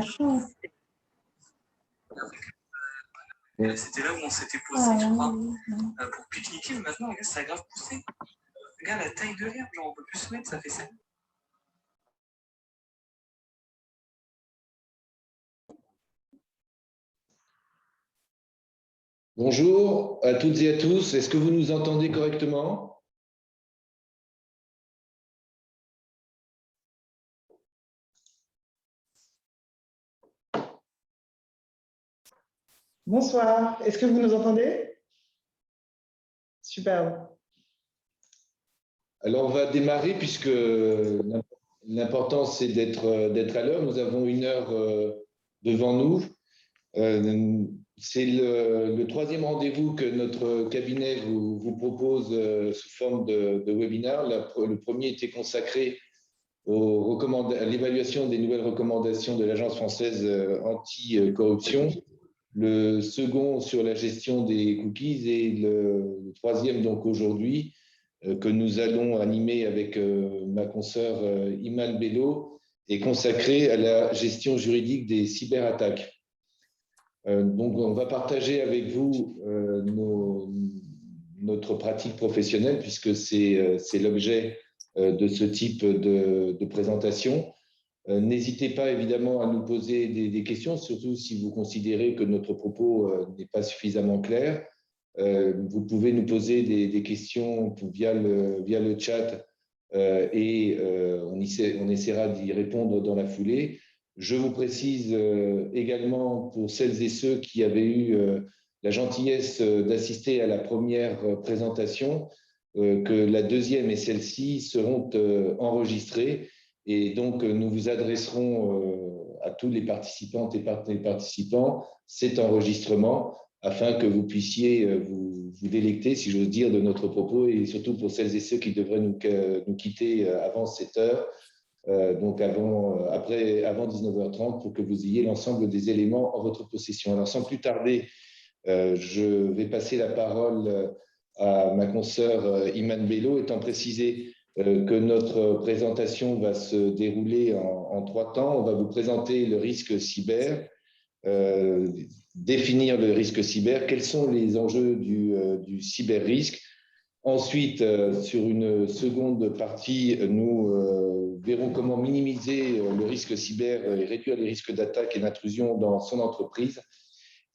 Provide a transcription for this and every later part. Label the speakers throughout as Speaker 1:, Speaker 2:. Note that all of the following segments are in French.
Speaker 1: chance.
Speaker 2: C'était là où on s'était posé, je crois, pour pique-niquer, mais maintenant, regarde, ça a grave poussé. Regarde la taille de l'herbe, genre on peut plus se mettre, ça fait ça.
Speaker 3: Bonjour à toutes et à tous. Est-ce que vous nous entendez correctement?
Speaker 4: Bonsoir. Est-ce que vous nous entendez? Superbe.
Speaker 3: Alors, on va démarrer puisque l'important, c'est d'être à l'heure. Nous avons 1 heure devant nous. C'est le troisième rendez-vous que notre cabinet vous propose sous forme de webinaire. Le premier était consacré à l'évaluation des nouvelles recommandations de l'Agence française anti-corruption. Le second sur la gestion des cookies et le troisième donc aujourd'hui que nous allons animer avec ma consoeur Iman Bello est consacré à la gestion juridique des cyberattaques. Donc on va partager avec vous notre pratique professionnelle puisque c'est l'objet de ce type de présentation. N'hésitez pas évidemment à nous poser des questions, surtout si vous considérez que notre propos n'est pas suffisamment clair. Vous pouvez nous poser des questions via le chat et on essaiera d'y répondre dans la foulée. Je vous précise également pour celles et ceux qui avaient eu la gentillesse d'assister à la première présentation que la deuxième et celle-ci seront enregistrées. Et donc, nous vous adresserons à tous les participantes et participants cet enregistrement afin que vous puissiez vous délecter, si j'ose dire, de notre propos et surtout pour celles et ceux qui devraient nous quitter avant 7 heures, donc avant 19h30, pour que vous ayez l'ensemble des éléments en votre possession. Alors, sans plus tarder, je vais passer la parole à ma consoeur Iman Bello, étant précisé que notre présentation va se dérouler en 3 temps. On va vous présenter le risque cyber, définir le risque cyber, quels sont les enjeux du cyber-risque. Ensuite, sur une seconde partie, nous verrons comment minimiser le risque cyber et réduire les risques d'attaque et d'intrusion dans son entreprise.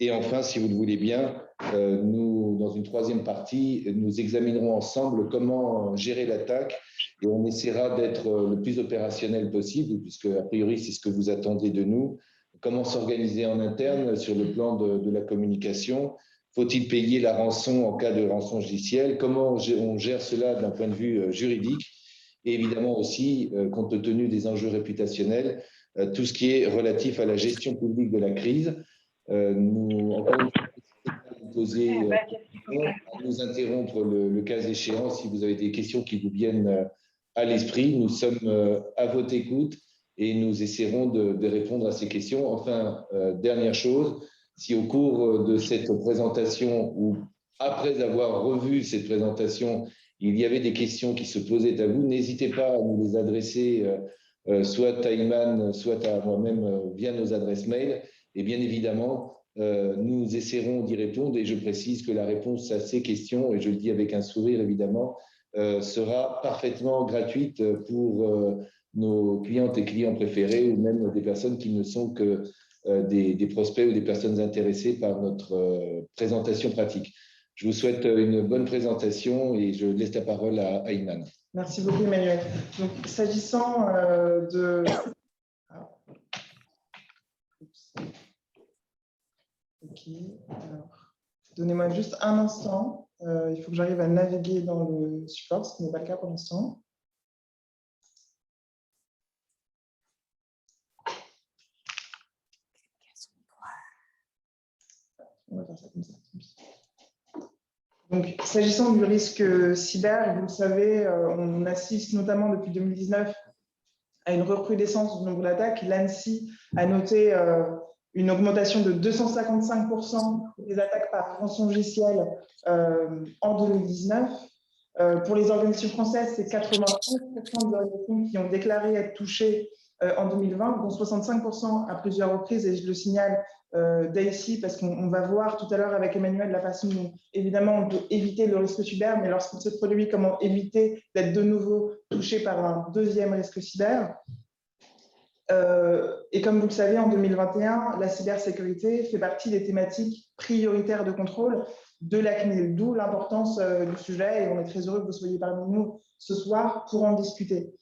Speaker 3: Et enfin, si vous le voulez bien, nous, dans une troisième partie, nous examinerons ensemble comment gérer l'attaque et on essaiera d'être le plus opérationnel possible, puisque a priori, c'est ce que vous attendez de nous. Comment s'organiser en interne sur le plan de la communication? Faut-il payer la rançon en cas de rançon logicielle? Comment on gère cela d'un point de vue juridique? Et évidemment aussi, compte tenu des enjeux réputationnels, tout ce qui est relatif à la gestion publique de la crise. Encore une fois, nous interrompre le cas échéant si vous avez des questions qui vous viennent à l'esprit. Nous sommes à votre écoute et nous essaierons de répondre à ces questions. Enfin, dernière chose, si au cours de cette présentation ou après avoir revu cette présentation, il y avait des questions qui se posaient à vous, n'hésitez pas à nous les adresser soit à Iman, soit à moi-même via nos adresses mail. Et bien évidemment, nous essaierons d'y répondre. Et je précise que la réponse à ces questions, et je le dis avec un sourire évidemment, sera parfaitement gratuite pour nos clientes et clients préférés ou même des personnes qui ne sont que des prospects ou des personnes intéressées par notre présentation pratique. Je vous souhaite une bonne présentation et je laisse la parole à Iman.
Speaker 4: Merci beaucoup, Emmanuel. Donc, s'agissant de… Ok, alors, donnez-moi juste un instant. Il faut que j'arrive à naviguer dans le support, ce qui n'est pas le cas pour l'instant. On va faire ça comme ça. Donc, s'agissant du risque cyber, vous le savez, on assiste notamment depuis 2019 à une recrudescence du nombre d'attaques. L'ANSSI a noté une augmentation de 255% des attaques par rançongiciel en 2019. Pour les organisations françaises, c'est 91% des organisations qui ont déclaré être touchées en 2020, dont 65% à plusieurs reprises, et je le signale dès ici, parce qu'on va voir tout à l'heure avec Emmanuel la façon dont, évidemment, on peut éviter le risque cyber, mais lorsqu'il se produit, comment éviter d'être de nouveau touché par un deuxième risque cyber. Et comme vous le savez, en 2021, la cybersécurité fait partie des thématiques prioritaires de contrôle de la CNIL, d'où l'importance du sujet, et on est très heureux que vous soyez parmi nous ce soir pour en discuter.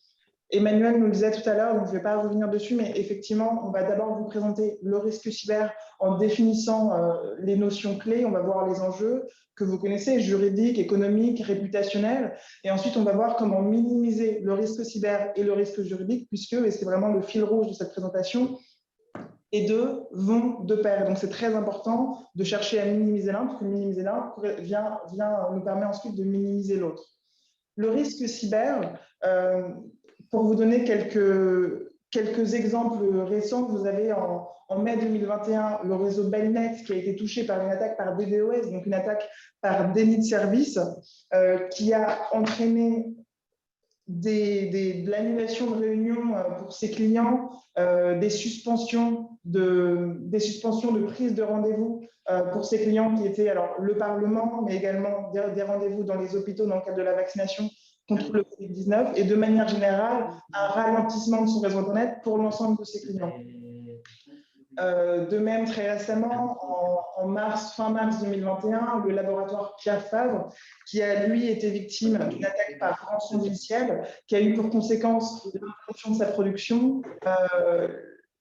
Speaker 4: Emmanuel nous le disait tout à l'heure, donc je ne vais pas revenir dessus, mais effectivement, on va d'abord vous présenter le risque cyber en définissant les notions clés. On va voir les enjeux que vous connaissez, juridiques, économiques, réputationnels. Et ensuite, on va voir comment minimiser le risque cyber et le risque juridique, puisque, et c'est vraiment le fil rouge de cette présentation, les deux vont de pair. Donc, c'est très important de chercher à minimiser l'un, parce que minimiser l'un nous permet ensuite de minimiser l'autre. Le risque cyber, pour vous donner quelques exemples récents, vous avez en mai 2021 le réseau Belnet qui a été touché par une attaque par DDoS, donc une attaque par déni de service, qui a entraîné de l'annulation de réunions pour ses clients, des suspensions de prise de rendez-vous pour ses clients qui étaient alors le Parlement, mais également des rendez-vous dans les hôpitaux dans le cadre de la vaccination contre le Covid-19, et de manière générale, un ralentissement de son réseau Internet pour l'ensemble de ses clients. De même, très récemment, fin mars 2021, le laboratoire Pierre Fabre, qui a lui été victime d'une attaque par rançon logicielle, qui a eu pour conséquence l'interruption de sa production,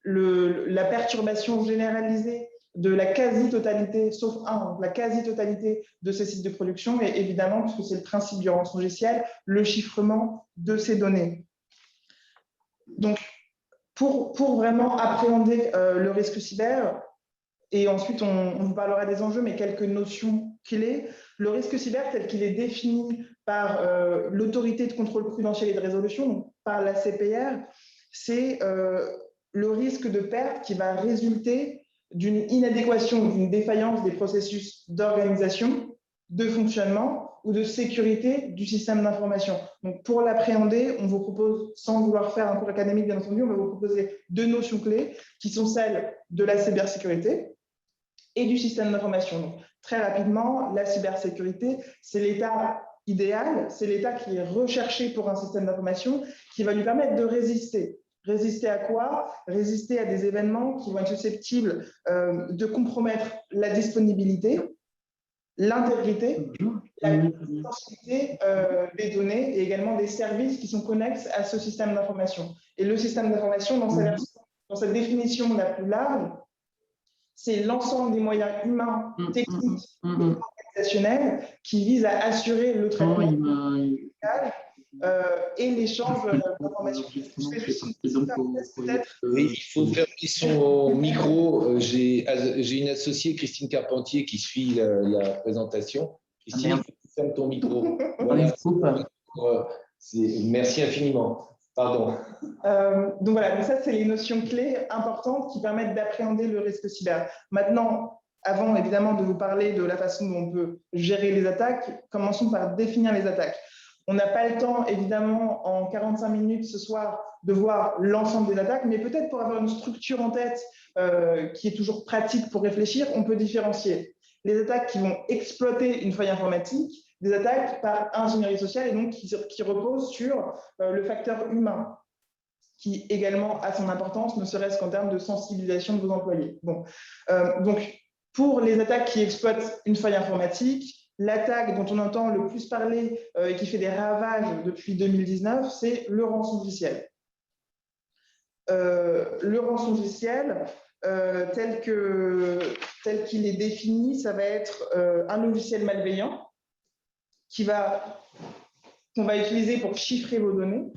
Speaker 4: la perturbation généralisée de la quasi-totalité, sauf la quasi-totalité de ces sites de production, et évidemment, puisque c'est le principe du rançongiciel, le chiffrement de ces données. Donc, pour vraiment appréhender le risque cyber, et ensuite on vous parlera des enjeux, mais quelques notions clés. Le risque cyber tel qu'il est défini par l'autorité de contrôle prudentiel et de résolution, donc par la CPR, c'est le risque de perte qui va résulter d'une inadéquation, d'une défaillance des processus d'organisation, de fonctionnement ou de sécurité du système d'information. Donc, pour l'appréhender, on vous propose, sans vouloir faire un cours académique, bien entendu, on va vous proposer deux notions clés qui sont celles de la cybersécurité et du système d'information. Donc, très rapidement, la cybersécurité, c'est l'état idéal, c'est l'état qui est recherché pour un système d'information qui va lui permettre de résister. Résister à quoi? Résister à des événements qui vont être susceptibles de compromettre la disponibilité, l'intégrité, la confidentialité des données et également des services qui sont connexes à ce système d'information. Et le système d'information, dans sa définition la plus large, c'est l'ensemble des moyens humains, techniques et organisationnels qui visent à assurer le traitement et l'échange d'informations.
Speaker 3: Il faut fermer son micro. J'ai une associée, Christine Carpentier, qui suit la présentation. Christine, ferme ton micro. Voilà. Merci infiniment. Pardon.
Speaker 4: Donc voilà, donc ça, c'est les notions clés importantes qui permettent d'appréhender le risque cyber. Maintenant, avant évidemment de vous parler de la façon dont on peut gérer les attaques, commençons par définir les attaques. On n'a pas le temps, évidemment, en 45 minutes ce soir, de voir l'ensemble des attaques, mais peut-être pour avoir une structure en tête qui est toujours pratique pour réfléchir, on peut différencier les attaques qui vont exploiter une faille informatique, des attaques par ingénierie sociale et donc qui reposent sur le facteur humain, qui également a son importance, ne serait-ce qu'en termes de sensibilisation de vos employés. Bon. Donc, pour les attaques qui exploitent une faille informatique, l'attaque dont on entend le plus parler et qui fait des ravages depuis 2019, c'est le rançongiciel. Le rançongiciel, tel qu'il est défini, ça va être un logiciel malveillant qu'on va utiliser pour chiffrer vos données.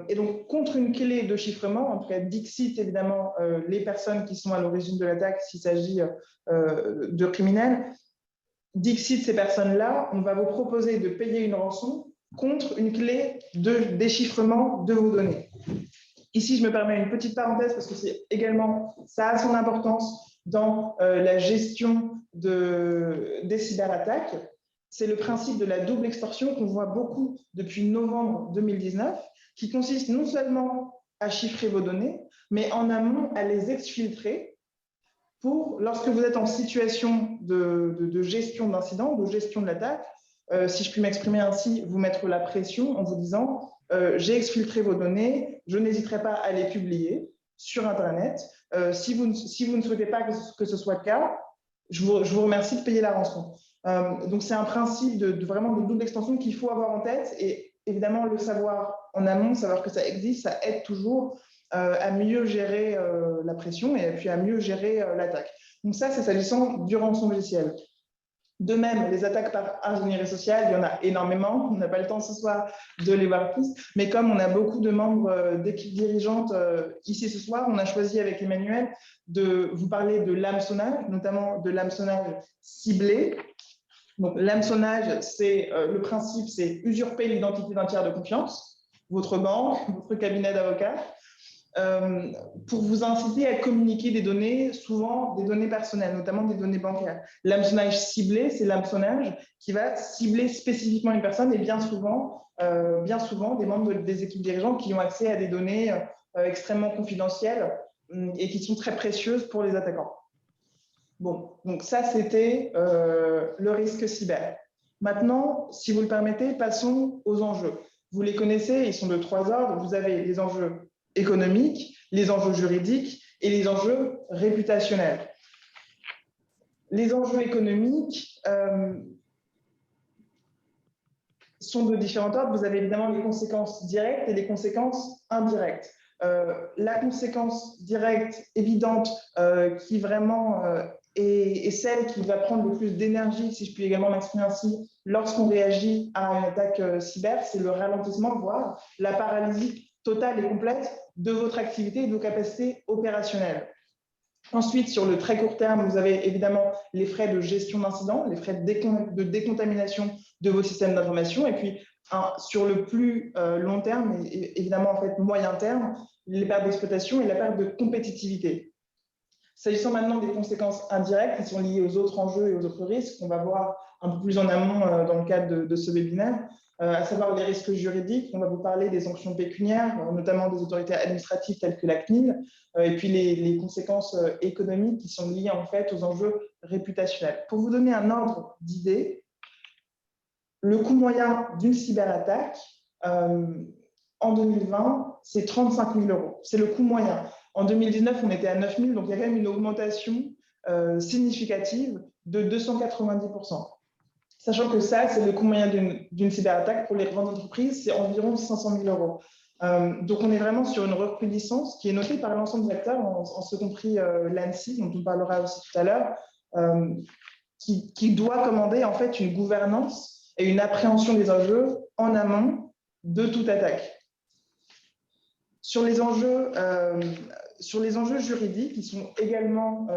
Speaker 4: Et donc, contre une clé de chiffrement, en tout cas Dixit, évidemment, les personnes qui sont à l'origine de l'attaque, s'il s'agit de criminels, Dixit, ces personnes-là, on va vous proposer de payer une rançon contre une clé de déchiffrement de vos données. Ici, je me permets une petite parenthèse parce que ça a son importance dans la gestion des cyberattaques. C'est le principe de la double extorsion qu'on voit beaucoup depuis novembre 2019, qui consiste non seulement à chiffrer vos données, mais en amont, à les exfiltrer pour, lorsque vous êtes en situation de gestion d'incident, de gestion de l'attaque, si je puis m'exprimer ainsi, vous mettre la pression en vous disant j'ai exfiltré vos données, je n'hésiterai pas à les publier sur Internet. Si vous ne souhaitez pas que ce soit le cas, je vous remercie de payer la rançon. Donc, c'est un principe vraiment de double extension qu'il faut avoir en tête et évidemment, le savoir en amont, savoir que ça existe, ça aide toujours à mieux gérer la pression et puis à mieux gérer l'attaque. Donc ça, c'est s'agissant du rançon logiciel. De même, les attaques par ingénierie sociale, il y en a énormément. On n'a pas le temps ce soir de les voir tous. Mais comme on a beaucoup de membres d'équipes dirigeantes ici ce soir, on a choisi avec Emmanuel de vous parler de l'hameçonnage, notamment de l'hameçonnage ciblé. Donc, l'hameçonnage, le principe, c'est usurper l'identité d'un tiers de confiance, votre banque, votre cabinet d'avocats, pour vous inciter à communiquer des données, souvent des données personnelles, notamment des données bancaires. L'hameçonnage ciblé, c'est l'hameçonnage qui va cibler spécifiquement une personne et bien souvent des membres des équipes dirigeantes qui ont accès à des données extrêmement confidentielles et qui sont très précieuses pour les attaquants. Bon, donc ça, c'était le risque cyber. Maintenant, si vous le permettez, passons aux enjeux. Vous les connaissez, ils sont de 3 ordres. Vous avez les enjeux économiques, les enjeux juridiques et les enjeux réputationnels. Les enjeux économiques sont de différents ordres. Vous avez évidemment les conséquences directes et les conséquences indirectes. La conséquence directe évidente qui vraiment est celle qui va prendre le plus d'énergie, si je puis également m'exprimer ainsi, lorsqu'on réagit à une attaque cyber, c'est le ralentissement, voire la paralysie totale et complète de votre activité et de vos capacités opérationnelles. Ensuite, sur le très court terme, vous avez évidemment les frais de gestion d'incident, les frais de décontamination de vos systèmes d'information, et puis sur le plus long terme, et évidemment en fait moyen terme, les pertes d'exploitation et la perte de compétitivité. S'agissant maintenant des conséquences indirectes qui sont liées aux autres enjeux et aux autres risques, on va voir un peu plus en amont dans le cadre de ce webinaire, à savoir les risques juridiques. On va vous parler des sanctions pécuniaires, notamment des autorités administratives telles que la CNIL, et puis les conséquences économiques qui sont liées en fait aux enjeux réputationnels. Pour vous donner un ordre d'idée, le coût moyen d'une cyberattaque en 2020, c'est 35 000 €. C'est le coût moyen. En 2019, on était à 9 000, donc il y a quand même une augmentation significative de 290%. Sachant que ça, c'est le coût moyen d'une cyberattaque pour les grandes entreprises, c'est environ 500 000 €. Donc, on est vraiment sur une recrudescence qui est notée par l'ensemble des acteurs, en ce compris l'ANSSI, dont on parlera aussi tout à l'heure, qui doit commander en fait une gouvernance et une appréhension des enjeux en amont de toute attaque. Sur les enjeux juridiques, qui sont également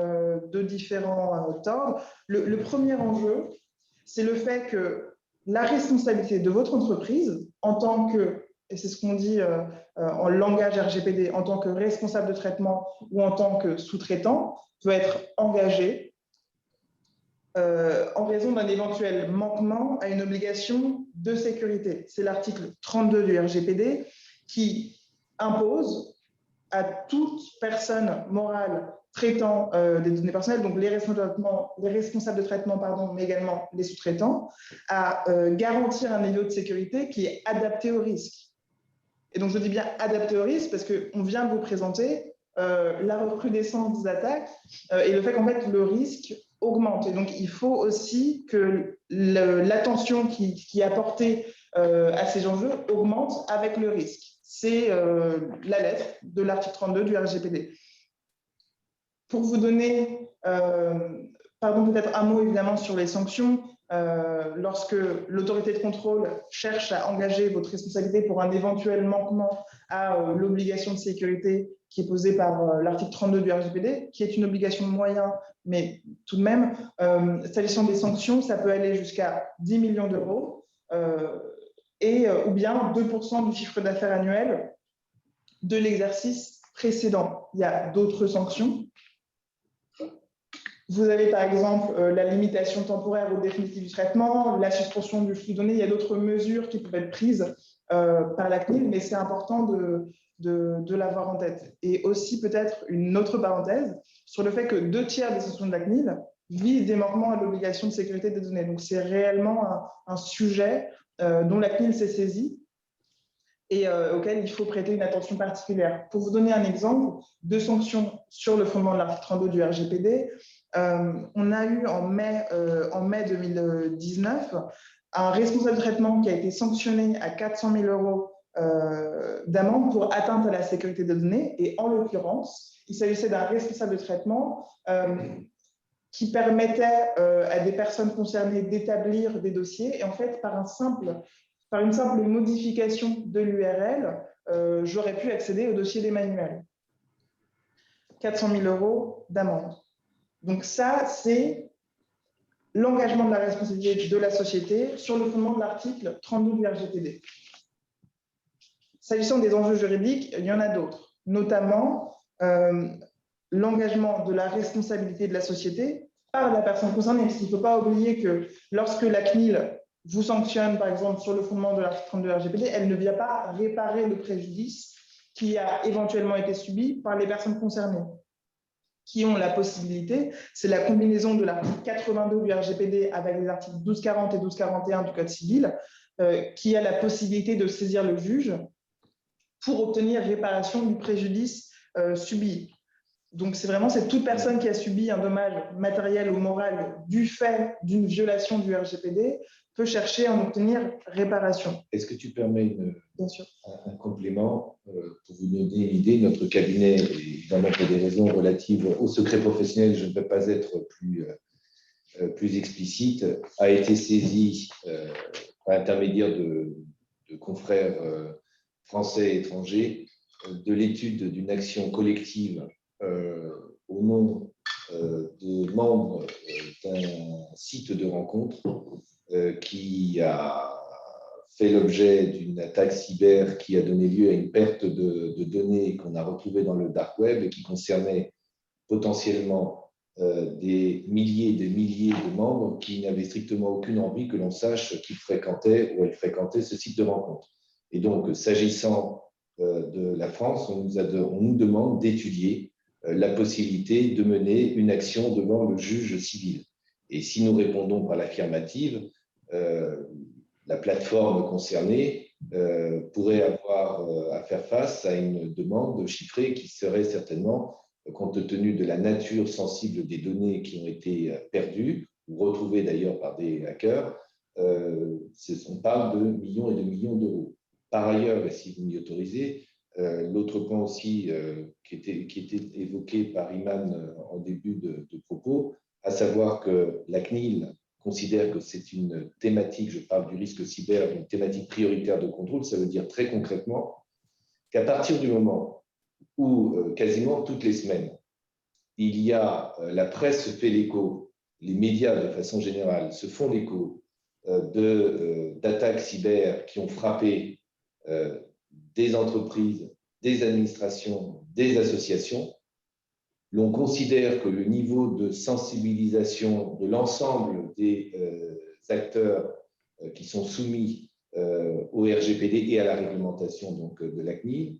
Speaker 4: de différents ordres, le premier enjeu, c'est le fait que la responsabilité de votre entreprise en tant que, et c'est ce qu'on dit en langage RGPD, en tant que responsable de traitement ou en tant que sous-traitant, peut être engagée en raison d'un éventuel manquement à une obligation de sécurité. C'est l'article 32 du RGPD qui impose à toute personne morale traitant des données personnelles, donc les responsables de traitement, pardon, mais également les sous-traitants, à garantir un niveau de sécurité qui est adapté au risque. Et donc, je dis bien adapté au risque parce qu'on vient de vous présenter la recrudescence des attaques et le fait qu'en fait, le risque augmente. Et donc, il faut aussi que l'attention qui est apportée à ces enjeux augmente avec le risque. C'est la lettre de l'article 32 du RGPD. Pour vous donner, peut-être un mot évidemment sur les sanctions, lorsque l'autorité de contrôle cherche à engager votre responsabilité pour un éventuel manquement à l'obligation de sécurité qui est posée par l'article 32 du RGPD, qui est une obligation de moyens, mais tout de même, s'agissant des sanctions, ça peut aller jusqu'à 10 millions d'euros ou bien 2% du chiffre d'affaires annuel de l'exercice précédent. Il y a d'autres sanctions. Vous avez par exemple la limitation temporaire ou définitive du traitement, la suspension du flux de données. Il y a d'autres mesures qui peuvent être prises par la CNIL, mais c'est important de l'avoir en tête. Et aussi peut-être une autre parenthèse sur le fait que 2/3 des sanctions de la CNIL visent des manquements à l'obligation de sécurité des données. Donc c'est réellement un sujet dont la CNIL s'est saisie et auquel il faut prêter une attention particulière. Pour vous donner un exemple de sanctions sur le fondement de l'article 32 du RGPD, on a eu en mai 2019 un responsable de traitement qui a été sanctionné à 400 000 € d'amende pour atteinte à la sécurité des données. Et en l'occurrence, il s'agissait d'un responsable de traitement qui permettait à des personnes concernées d'établir des dossiers. Et en fait, par une simple modification de l'URL, j'aurais pu accéder au dossier d'Emmanuel. 400 000 € d'amende. Donc ça, c'est l'engagement de la responsabilité de la société sur le fondement de l'article 32 du RGPD. S'agissant des enjeux juridiques, il y en a d'autres, notamment l'engagement de la responsabilité de la société par la personne concernée. Parce qu'il ne faut pas oublier que lorsque la CNIL vous sanctionne, par exemple, sur le fondement de l'article 32 RGPD, elle ne vient pas réparer le préjudice qui a éventuellement été subi par les personnes concernées, qui ont la possibilité, c'est la combinaison de l'article 82 du RGPD avec les articles 1240 et 1241 du Code civil, qui a la possibilité de saisir le juge pour obtenir réparation du préjudice subi. Donc, c'est toute personne qui a subi un dommage matériel ou moral du fait d'une violation du RGPD peut chercher à en obtenir réparation.
Speaker 3: Est-ce que tu permets
Speaker 4: Bien sûr.
Speaker 3: un complément pour vous donner une idée? Notre cabinet, évidemment pour des raisons relatives au secret professionnel, je ne peux pas être plus explicite, a été saisi par l'intermédiaire de confrères français et étrangers de l'étude d'une action collective au nom de membres d'un site de rencontre qui a fait l'objet d'une attaque cyber qui a donné lieu à une perte de données qu'on a retrouvées dans le dark web et qui concernait potentiellement des milliers et des milliers de membres qui n'avaient strictement aucune envie que l'on sache qu'ils fréquentaient ou elles fréquentaient ce site de rencontre. Et donc, s'agissant de la France, on nous demande d'étudier la possibilité de mener une action devant le juge civil. Et si nous répondons par l'affirmative, la plateforme concernée pourrait avoir à faire face à une demande chiffrée qui serait certainement, compte tenu de la nature sensible des données qui ont été perdues, ou retrouvées d'ailleurs par des hackers, on parle de millions et de millions d'euros. Par ailleurs, et si vous m'y autorisez, l'autre point aussi qui était évoqué par Iman en début de propos, à savoir que la CNIL considère que c'est une thématique, je parle du risque cyber, une thématique prioritaire de contrôle. Ça veut dire très concrètement qu'à partir du moment où quasiment toutes les semaines, la presse se fait l'écho, les médias de façon générale se font l'écho d'attaques cyber qui ont frappé des entreprises, des administrations, des associations, l'on considère que le niveau de sensibilisation de l'ensemble des acteurs qui sont soumis au RGPD et à la réglementation donc, de la CNIL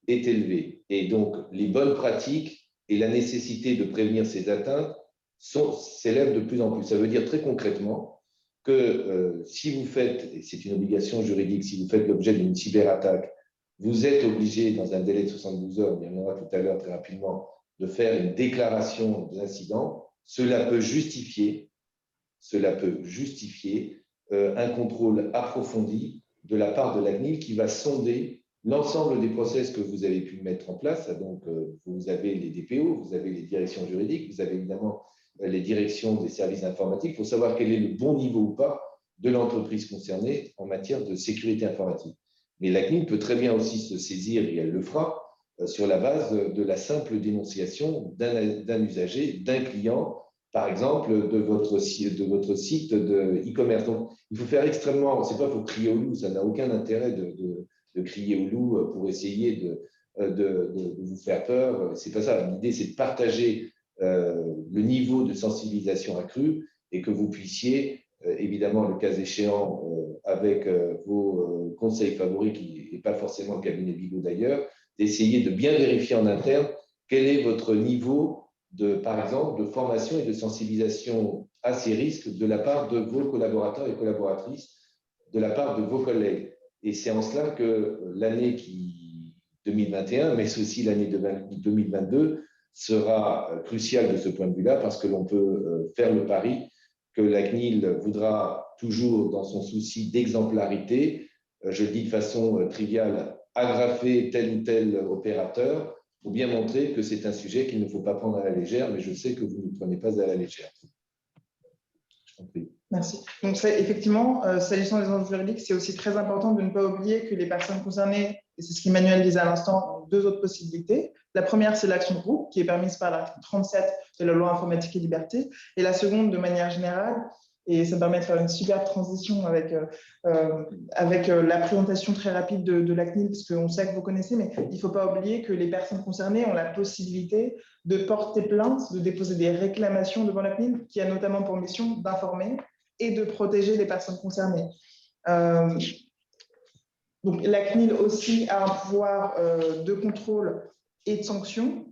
Speaker 3: est élevé. Et donc, les bonnes pratiques et la nécessité de prévenir ces atteintes s'élèvent de plus en plus. Ça veut dire très concrètement que si vous faites, et c'est une obligation juridique, si vous faites l'objet d'une cyberattaque, vous êtes obligé, dans un délai de 72 heures, on y reviendra tout à l'heure très rapidement, de faire une déclaration d'incident. Cela peut justifier un contrôle approfondi de la part de la CNIL qui va sonder l'ensemble des process que vous avez pu mettre en place. Donc, vous avez les DPO, vous avez les directions juridiques, vous avez évidemment les directions des services informatiques pour savoir quel est le bon niveau ou pas de l'entreprise concernée en matière de sécurité informatique. Mais la CNIL peut très bien aussi se saisir, et elle le fera, sur la base de la simple dénonciation d'un usager, d'un client, par exemple, de votre site de e-commerce. Donc, il faut faire extrêmement, c'est pas pour crier au loup, ça n'a aucun intérêt de crier au loup pour essayer de vous faire peur. C'est pas ça. L'idée, c'est de partager le niveau de sensibilisation accru et que vous puissiez, évidemment, le cas échéant, avec vos conseils favoris, qui n'est pas forcément le cabinet Bigot d'ailleurs, d'essayer de bien vérifier en interne quel est votre niveau par exemple, de formation et de sensibilisation à ces risques de la part de vos collaborateurs et collaboratrices, de la part de vos collègues. Et c'est en cela que l'année 2021, mais aussi l'année 2022, sera cruciale de ce point de vue-là, parce que l'on peut faire le pari que la CNIL voudra toujours, dans son souci d'exemplarité, je le dis de façon triviale, agrafer tel ou tel opérateur pour bien montrer que c'est un sujet qu'il ne faut pas prendre à la légère, mais je sais que vous ne prenez pas à la légère. Je t'en prie.
Speaker 4: Merci. Donc, effectivement, s'agissant des enjeux juridiques, c'est aussi très important de ne pas oublier que les personnes concernées, et c'est ce qu'Emmanuel disait à l'instant, ont deux autres possibilités. La première, c'est l'action de groupe, qui est permise par l'article 37 de la loi informatique et liberté. Et la seconde, de manière générale, et ça me permet de faire une super transition avec la présentation très rapide de la CNIL, parce qu'on sait que vous connaissez, mais il ne faut pas oublier que les personnes concernées ont la possibilité de porter plainte, de déposer des réclamations devant la CNIL, qui a notamment pour mission d'informer et de protéger les personnes concernées. Donc, la CNIL aussi a un pouvoir de contrôle et de sanction,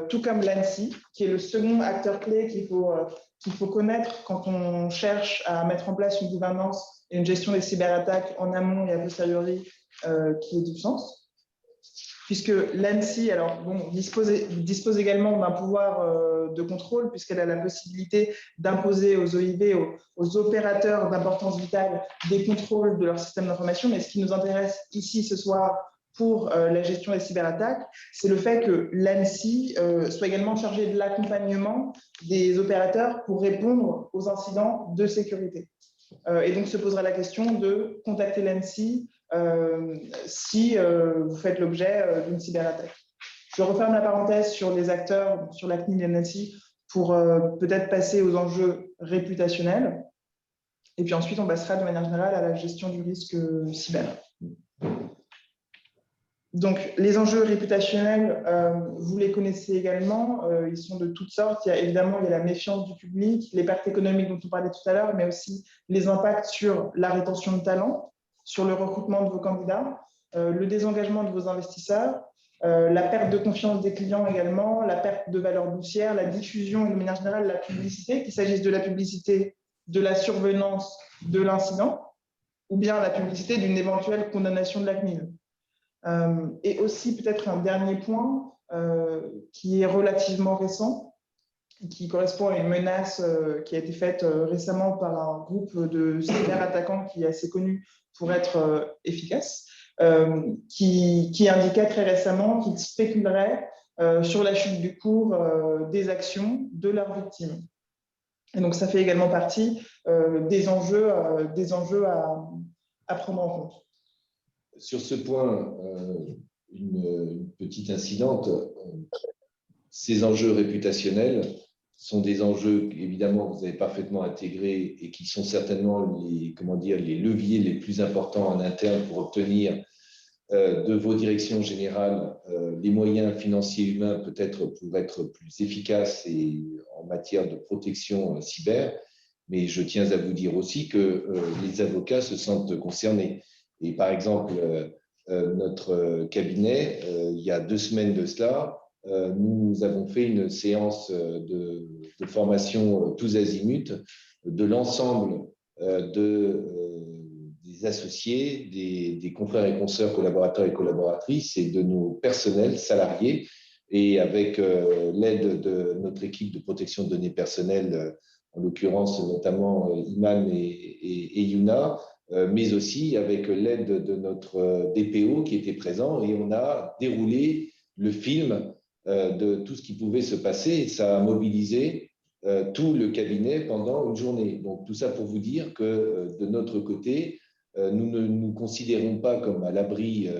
Speaker 4: tout comme l'ANSSI, qui est le second acteur clé qu'il faut connaître quand on cherche à mettre en place une gouvernance et une gestion des cyberattaques en amont et a posteriori qui ait du sens. Puisque l'ANSSI dispose également d'un pouvoir de contrôle, puisqu'elle a la possibilité d'imposer aux OIV, aux opérateurs d'importance vitale, des contrôles de leur système d'information. Mais ce qui nous intéresse ici ce soir pour la gestion des cyberattaques, c'est le fait que l'ANSSI soit également chargée de l'accompagnement des opérateurs pour répondre aux incidents de sécurité. Et donc se posera la question de contacter l'ANSSI si vous faites l'objet d'une cyberattaque. Je referme la parenthèse sur les acteurs, sur la CNIL et l'ANSSI, pour peut-être passer aux enjeux réputationnels. Et puis ensuite, on passera de manière générale à la gestion du risque cyber. Donc, les enjeux réputationnels, vous les connaissez également, ils sont de toutes sortes. Il y a la méfiance du public, les pertes économiques dont on parlait tout à l'heure, mais aussi les impacts sur la rétention de talents, sur le recrutement de vos candidats, le désengagement de vos investisseurs, la perte de confiance des clients également, la perte de valeur boursière, la diffusion et de manière générale la publicité, qu'il s'agisse de la publicité de la survenance de l'incident ou bien la publicité d'une éventuelle condamnation de la CNIL. Et aussi peut-être un dernier point qui est relativement récent, qui correspond à une menace qui a été faite récemment par un groupe de cyberattaquants qui est assez connu pour être efficace, qui indiquait très récemment qu'ils spéculeraient sur la chute du cours des actions de leurs victimes. Et donc ça fait également partie des enjeux à prendre en compte.
Speaker 3: Sur ce point, une petite incidente, ces enjeux réputationnels sont des enjeux qu'évidemment vous avez parfaitement intégrés et qui sont certainement les leviers les plus importants en interne pour obtenir de vos directions générales les moyens financiers et humains peut-être pour être plus efficaces et en matière de protection cyber. Mais je tiens à vous dire aussi que les avocats se sentent concernés. Et par exemple, notre cabinet, il y a 2 semaines de cela, nous avons fait une séance de formation tous azimuts de l'ensemble des associés, des confrères et consoeurs, collaborateurs et collaboratrices et de nos personnels salariés. Et avec l'aide de notre équipe de protection de données personnelles, en l'occurrence notamment Iman et Yuna, mais aussi avec l'aide de notre DPO qui était présent, et on a déroulé le film de tout ce qui pouvait se passer, et ça a mobilisé tout le cabinet pendant une journée. Donc tout ça pour vous dire que de notre côté, nous ne nous considérons pas comme à l'abri,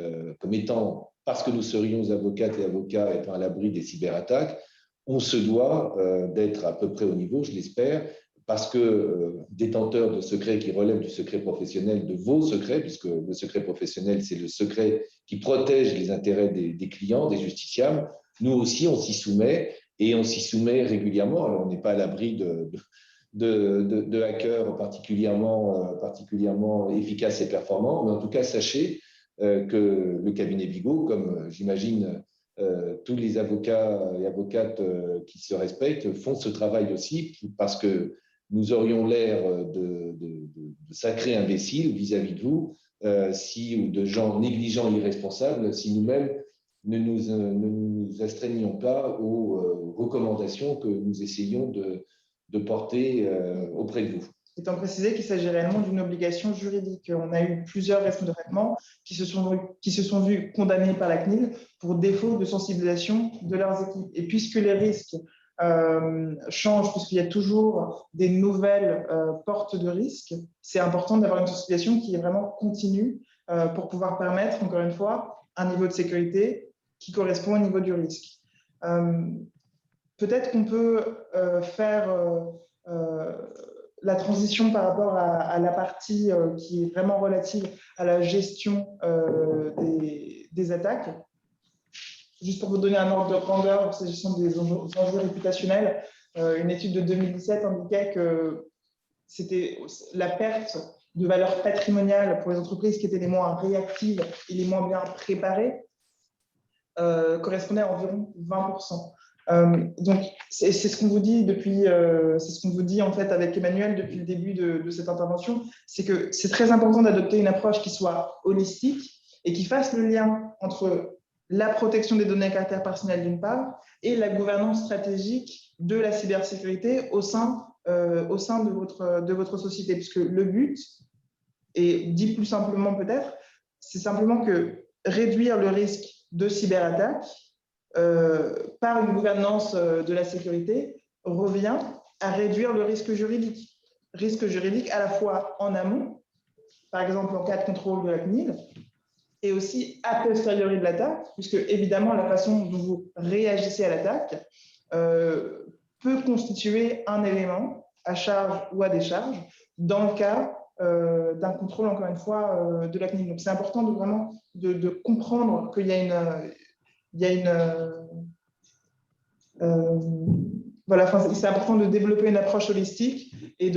Speaker 3: comme étant, parce que nous serions avocates et avocats étant à l'abri des cyberattaques, on se doit d'être à peu près au niveau, je l'espère, parce que détenteur de secrets qui relèvent du secret professionnel, de vos secrets, puisque le secret professionnel, c'est le secret qui protège les intérêts des clients, des justiciables, nous aussi, on s'y soumet, et on s'y soumet régulièrement. Alors, on n'est pas à l'abri de hackers particulièrement efficaces et performants, mais en tout cas, sachez que le cabinet Bigot, comme j'imagine tous les avocats et avocates qui se respectent, font ce travail aussi parce que nous aurions l'air de sacrés imbéciles vis-à-vis de vous ou de gens négligents et irresponsables si nous-mêmes ne nous astreignions pas aux recommandations que nous essayons de porter auprès de vous.
Speaker 4: Étant précisé qu'il s'agit réellement d'une obligation juridique. On a eu plusieurs responsables de traitement qui se sont vus condamnés par la CNIL pour défaut de sensibilisation de leurs équipes. Et puisque les risques changent, puisqu'il y a toujours des nouvelles portes de risque, c'est important d'avoir une sensibilisation qui est vraiment continue pour pouvoir permettre, encore une fois, un niveau de sécurité qui correspond au niveau du risque. Peut-être qu'on peut faire la transition par rapport à la partie qui est vraiment relative à la gestion des attaques. Juste pour vous donner un ordre de grandeur, s'agissant des enjeux réputationnels, une étude de 2017 indiquait que c'était la perte de valeur patrimoniale pour les entreprises qui étaient les moins réactives et les moins bien préparées correspondait à environ 20%. Donc, c'est ce qu'on vous dit c'est ce qu'on vous dit en fait avec Emmanuel depuis le début de cette intervention, c'est que c'est très important d'adopter une approche qui soit holistique et qui fasse le lien entre la protection des données à caractère personnel d'une part et la gouvernance stratégique de la cybersécurité au sein de votre société, puisque le but, et dit plus simplement peut-être, c'est simplement que réduire le risque de cyberattaque par une gouvernance de la sécurité revient à réduire le risque juridique. Risque juridique à la fois en amont, par exemple en cas de contrôle de la CNIL, et aussi a posteriori de l'attaque, puisque évidemment la façon dont vous réagissez à l'attaque peut constituer un élément à charge ou à décharge dans le cas d'un contrôle, encore une fois, de la CNIL. Donc c'est important vraiment de comprendre qu'il y a voilà, c'est important de développer une approche holistique et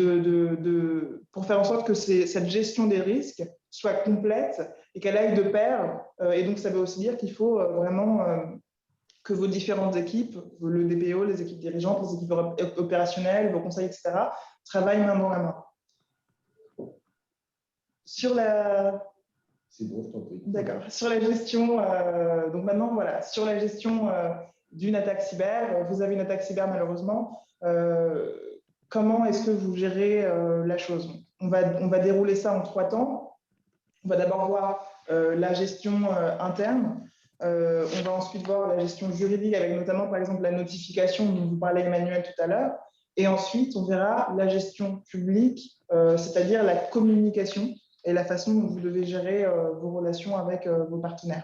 Speaker 4: pour faire en sorte que cette gestion des risques soit complète et qu'elle aille de pair. Et donc, ça veut aussi dire qu'il faut vraiment que vos différentes équipes, le DPO, les équipes dirigeantes, les équipes opérationnelles, vos conseils, etc., travaillent main dans la main. Sur la...
Speaker 3: C'est bon, je t'en prie.
Speaker 4: D'accord. Sur la gestion, donc maintenant, voilà, sur la gestion d'une attaque cyber, vous avez une attaque cyber malheureusement. Comment est-ce que vous gérez la chose? On va dérouler ça en 3 temps. On va d'abord voir la gestion interne. On va ensuite voir la gestion juridique avec notamment, par exemple, la notification dont vous parlait Emmanuel tout à l'heure. Et ensuite, on verra la gestion publique, c'est-à-dire la communication et la façon dont vous devez gérer vos relations avec vos partenaires.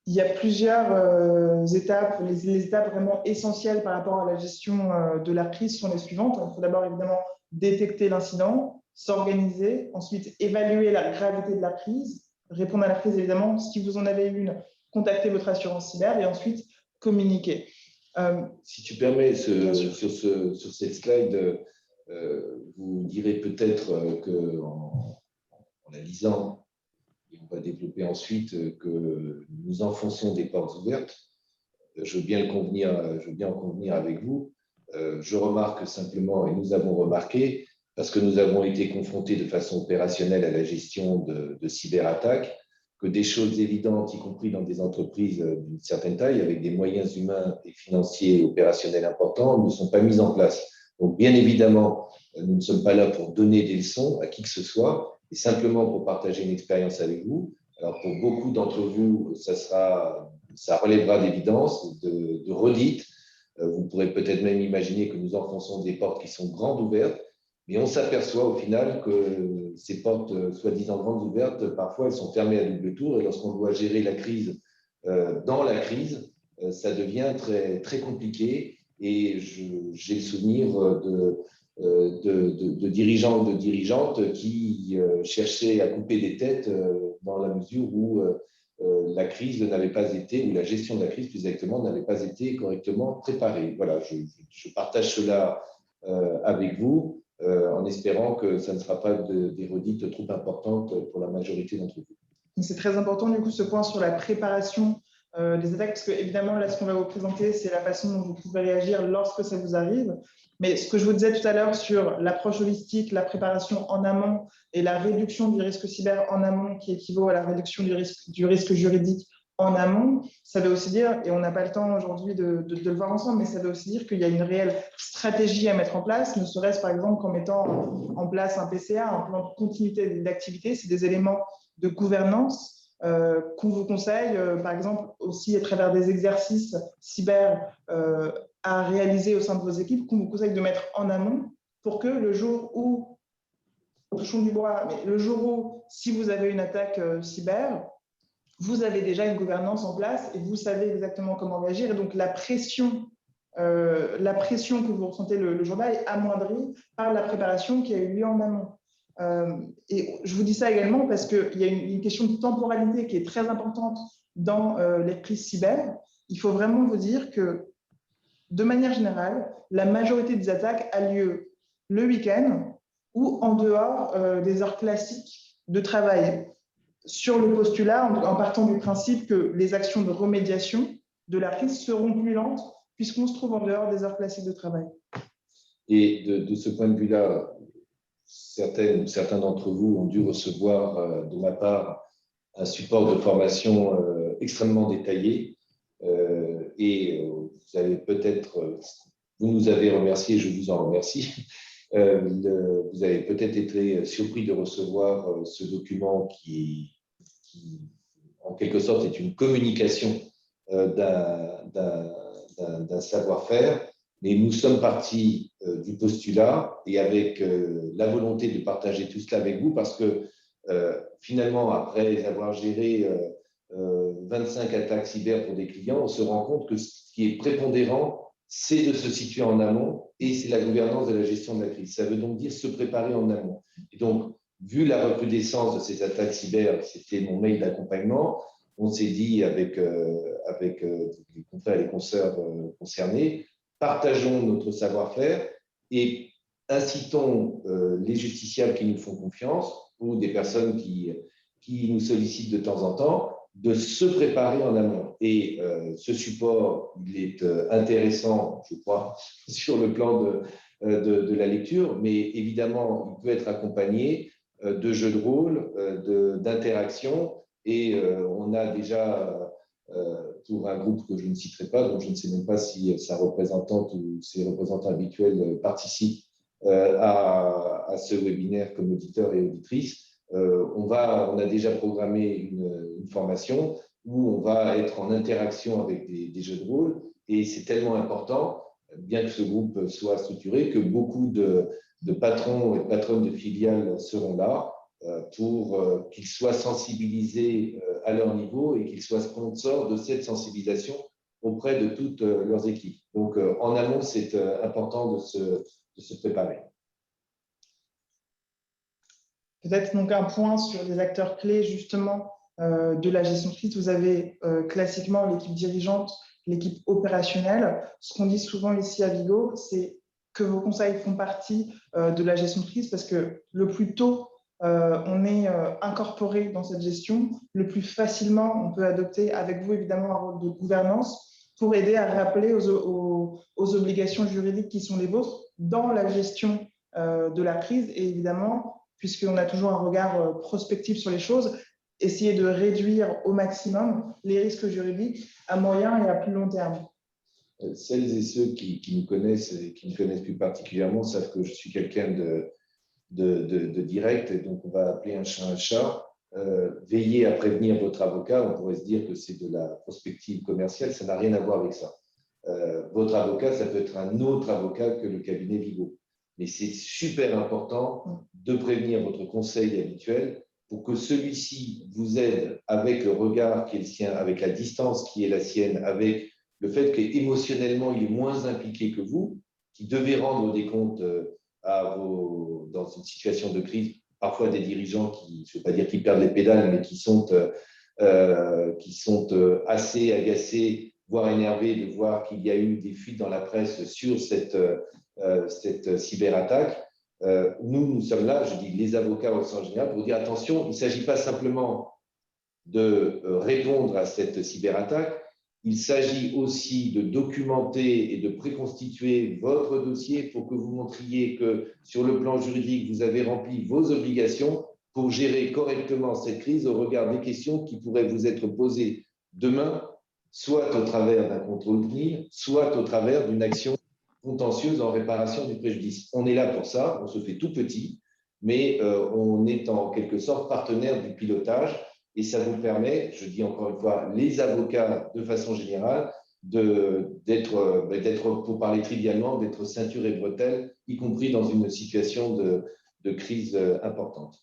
Speaker 4: Il y a plusieurs étapes. Les étapes vraiment essentielles par rapport à la gestion de la crise sont les suivantes. Il faut d'abord évidemment détecter l'incident, s'organiser, ensuite évaluer la gravité de la crise, répondre à la crise évidemment, si vous en avez une, contacter votre assurance cyber et ensuite communiquer.
Speaker 3: Si tu permets, sur cette slide, vous direz peut-être qu'en la lisant, et on va développer ensuite, que nous enfonçons des portes ouvertes. Je veux bien en convenir avec vous. Je remarque simplement, et nous avons remarqué, parce que nous avons été confrontés de façon opérationnelle à la gestion de cyberattaques, que des choses évidentes, y compris dans des entreprises d'une certaine taille, avec des moyens humains et financiers opérationnels importants, ne sont pas mises en place. Donc, bien évidemment, nous ne sommes pas là pour donner des leçons à qui que ce soit, et simplement pour partager une expérience avec vous. Alors, pour beaucoup d'entre vous, ça relèvera d'évidence, de redites. Vous pourrez peut-être même imaginer que nous enfonçons des portes qui sont grandes ouvertes, mais on s'aperçoit au final que ces portes soi-disant grandes ouvertes, parfois elles sont fermées à double tour, et lorsqu'on doit gérer la crise dans la crise, ça devient très, très compliqué. Et j'ai le souvenir de dirigeants ou de dirigeantes qui cherchaient à couper des têtes dans la mesure où la crise n'avait pas été, ou la gestion de la crise plus exactement, n'avait pas été correctement préparée. Voilà, je partage cela avec vous. en espérant que ça ne sera pas des redites trop importantes pour la majorité d'entre vous.
Speaker 4: C'est très important, du coup, ce point sur la préparation des attaques, parce que évidemment, là, ce qu'on va vous présenter, c'est la façon dont vous pouvez réagir lorsque ça vous arrive. Mais ce que je vous disais tout à l'heure sur l'approche holistique, la préparation en amont et la réduction du risque cyber en amont, qui équivaut à la réduction du risque juridique en amont, ça veut aussi dire, et on n'a pas le temps aujourd'hui de le voir ensemble, mais ça veut aussi dire qu'il y a une réelle stratégie à mettre en place, ne serait-ce par exemple qu'en mettant en place un PCA, un plan de continuité d'activité. C'est des éléments de gouvernance qu'on vous conseille, par exemple, aussi à travers des exercices cyber à réaliser au sein de vos équipes, qu'on vous conseille de mettre en amont pour que le jour où, touchons du bois, mais le jour où, si vous avez une attaque cyber, vous avez déjà une gouvernance en place et vous savez exactement comment réagir. Et donc, la pression que vous ressentez le jour-là est amoindrie par la préparation qui a eu lieu en amont. Et je vous dis ça également parce qu'il y a une question de temporalité qui est très importante dans les crises cyber. Il faut vraiment vous dire que, de manière générale, la majorité des attaques a lieu le week-end ou en dehors des heures classiques de travail, sur le postulat, en partant du principe que les actions de remédiation de la crise seront plus lentes puisqu'on se trouve en dehors des heures classiques de travail.
Speaker 3: Et de ce point de vue-là, certains d'entre vous ont dû recevoir de ma part un support de formation extrêmement détaillé et vous avez peut-être, vous nous avez remercié, je vous en remercie. Vous avez peut-être été surpris de recevoir ce document qui, en quelque sorte, est une communication d'un savoir-faire. Mais nous sommes partis du postulat et avec la volonté de partager tout cela avec vous parce que finalement, après avoir géré 25 attaques cyber pour des clients, on se rend compte que ce qui est prépondérant, c'est de se situer en amont et c'est la gouvernance de la gestion de la crise. Ça veut donc dire se préparer en amont. Et donc, vu la recrudescence de ces attaques cyber, c'était mon mail d'accompagnement, on s'est dit avec les confrères et les consoeurs concernés, partageons notre savoir-faire et incitons les justiciables qui nous font confiance ou des personnes qui nous sollicitent de temps en temps de se préparer en amont. Et ce support, il est intéressant, je crois, sur le plan de la lecture, mais évidemment, il peut être accompagné de jeux de rôle, d'interactions, et on a déjà, pour un groupe que je ne citerai pas, dont je ne sais même pas si sa représentante ou ses représentants habituels participent à ce webinaire comme auditeurs et auditrices, on a déjà programmé une formation où on va être en interaction avec des jeux de rôle et c'est tellement important, bien que ce groupe soit structuré, que beaucoup de patrons et de patronnes de filiales seront là pour qu'ils soient sensibilisés à leur niveau et qu'ils soient sponsors de cette sensibilisation auprès de toutes leurs équipes. Donc, en amont, c'est important de se préparer.
Speaker 4: Peut-être donc un point sur les acteurs clés justement de la gestion de crise. Vous avez classiquement l'équipe dirigeante, l'équipe opérationnelle. Ce qu'on dit souvent ici à Vigo, c'est que vos conseils font partie de la gestion de crise parce que le plus tôt on est incorporé dans cette gestion, le plus facilement on peut adopter avec vous évidemment un rôle de gouvernance pour aider à rappeler aux obligations juridiques qui sont les vôtres dans la gestion de la crise et évidemment, puisqu'on a toujours un regard prospectif sur les choses, essayer de réduire au maximum les risques juridiques à moyen et à plus long terme.
Speaker 3: Celles et ceux qui nous connaissent et qui me connaissent plus particulièrement savent que je suis quelqu'un de direct, et donc on va appeler un chat un chat. Veillez à prévenir votre avocat, on pourrait se dire que c'est de la prospective commerciale, ça n'a rien à voir avec ça. Votre avocat, ça peut être un autre avocat que le cabinet Vigo. Mais c'est super important de prévenir votre conseil habituel pour que celui-ci vous aide avec le regard qui est le sien, avec la distance qui est la sienne, avec le fait qu'émotionnellement, il est moins impliqué que vous, qui devez rendre des comptes dans une situation de crise, parfois des dirigeants qui, je ne veux pas dire qu'ils perdent les pédales, mais qui sont assez agacés, voire énervés de voir qu'il y a eu des fuites dans la presse sur cette cyberattaque. Nous sommes là, je dis les avocats au sens général, pour dire attention, il ne s'agit pas simplement de répondre à cette cyberattaque, il s'agit aussi de documenter et de préconstituer votre dossier pour que vous montriez que sur le plan juridique, vous avez rempli vos obligations pour gérer correctement cette crise au regard des questions qui pourraient vous être posées demain, soit au travers d'un contrôle CNIL, soit au travers d'une action contentieuse en réparation du préjudice. On est là pour ça, on se fait tout petit, mais on est en quelque sorte partenaire du pilotage. Et ça vous permet, je dis encore une fois, les avocats de façon générale, d'être, pour parler trivialement, d'être ceinture et bretelles, y compris dans une situation de crise importante.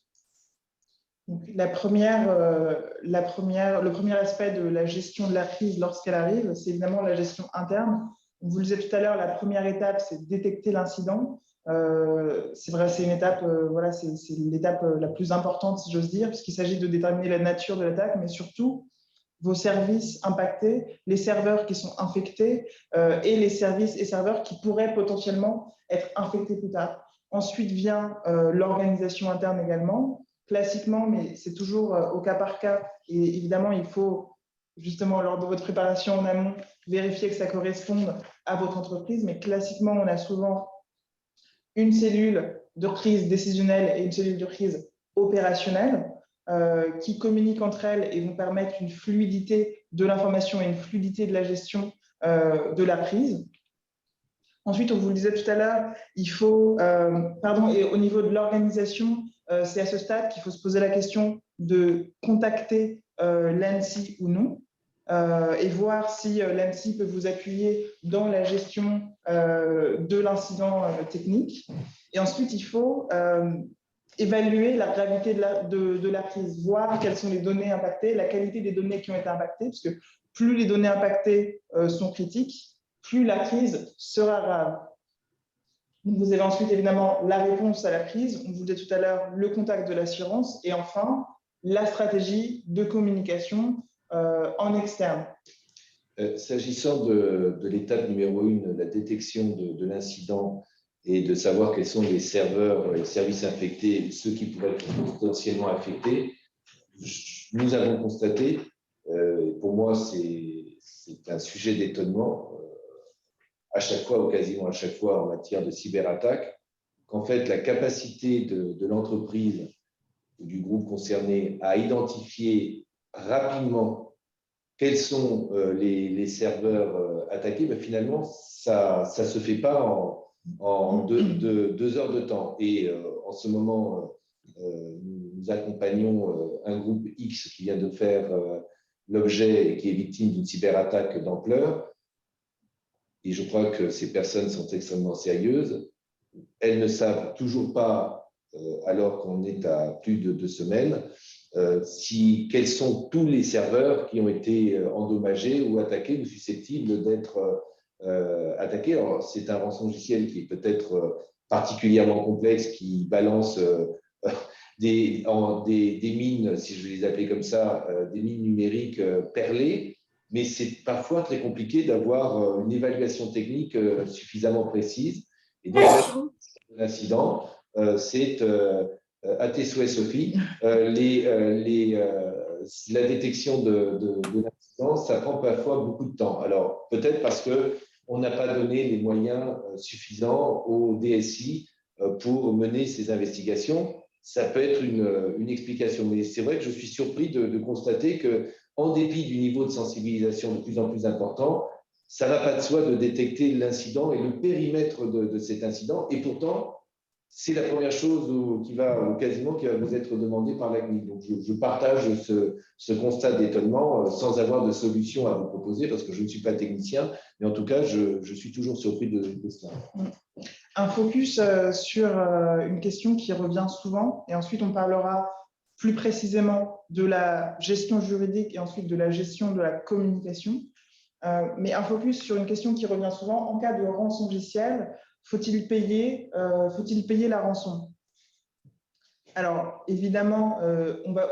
Speaker 4: Donc, le premier aspect de la gestion de la crise lorsqu'elle arrive, c'est évidemment la gestion interne. Vous le disiez tout à l'heure, la première étape, c'est détecter l'incident. C'est vrai, c'est une étape, c'est l'étape la plus importante, si j'ose dire, puisqu'il s'agit de déterminer la nature de l'attaque, mais surtout vos services impactés, les serveurs qui sont infectés et les services et serveurs qui pourraient potentiellement être infectés plus tard. Ensuite vient l'organisation interne également, classiquement, mais c'est toujours au cas par cas. Et évidemment, il faut justement, lors de votre préparation en amont, vérifier que ça corresponde à votre entreprise. Mais classiquement, on a souvent une cellule de crise décisionnelle et une cellule de crise opérationnelle qui communiquent entre elles et vont permettre une fluidité de l'information et une fluidité de la gestion de la crise. Ensuite, on vous le disait tout à l'heure, il faut, et au niveau de l'organisation, c'est à ce stade qu'il faut se poser la question de contacter l'ANSSI ou non, et voir si l'ANSSI peut vous appuyer dans la gestion de l'incident technique. Et ensuite, il faut évaluer la gravité de la crise, voir quelles sont les données impactées, la qualité des données qui ont été impactées, parce que plus les données impactées sont critiques, plus la crise sera grave. Vous avez ensuite évidemment la réponse à la crise, on vous dit tout à l'heure le contact de l'assurance, et enfin la stratégie de communication en externe.
Speaker 3: S'agissant de l'étape numéro 1, la détection de l'incident et de savoir quels sont les serveurs, les services infectés, ceux qui pourraient être potentiellement affectés, nous avons constaté, pour moi c'est un sujet d'étonnement, à chaque fois ou quasiment à chaque fois en matière de cyberattaque, qu'en fait la capacité de l'entreprise ou du groupe concerné à identifier rapidement quels sont les serveurs attaqués, ben finalement, ça ne se fait pas en 2 heures de temps. Et en ce moment, nous accompagnons un groupe X qui vient de faire l'objet et qui est victime d'une cyberattaque d'ampleur. Et je crois que ces personnes sont extrêmement sérieuses. Elles ne savent toujours pas, alors qu'on est à plus de 2 semaines, quels sont tous les serveurs qui ont été endommagés ou attaqués ou susceptibles d'être attaqués. Alors, c'est un rançongiciel qui est peut-être particulièrement complexe, qui balance des mines, si je vais les appeler comme ça, des mines numériques perlées, mais c'est parfois très compliqué d'avoir une évaluation technique suffisamment précise. Et donc, l'incident, c'est à tes souhaits, Sophie, la détection de l'incident, ça prend parfois beaucoup de temps. Alors, peut-être parce qu'on n'a pas donné les moyens suffisants au DSI pour mener ces investigations. Ça peut être une explication. Mais c'est vrai que je suis surpris de constater qu'en dépit du niveau de sensibilisation de plus en plus important, ça ne va pas de soi de détecter l'incident et le périmètre de cet incident. Et pourtant, c'est la première chose qui va vous être demandée par la CNIL. Donc, je partage ce constat d'étonnement sans avoir de solution à vous proposer parce que je ne suis pas technicien, mais en tout cas, je suis toujours surpris de cela.
Speaker 4: Un focus sur une question qui revient souvent, et ensuite on parlera plus précisément de la gestion juridique et ensuite de la gestion de la communication. Mais un focus sur une question qui revient souvent, en cas de rançongiciel, faut-il payer la rançon? Alors, évidemment,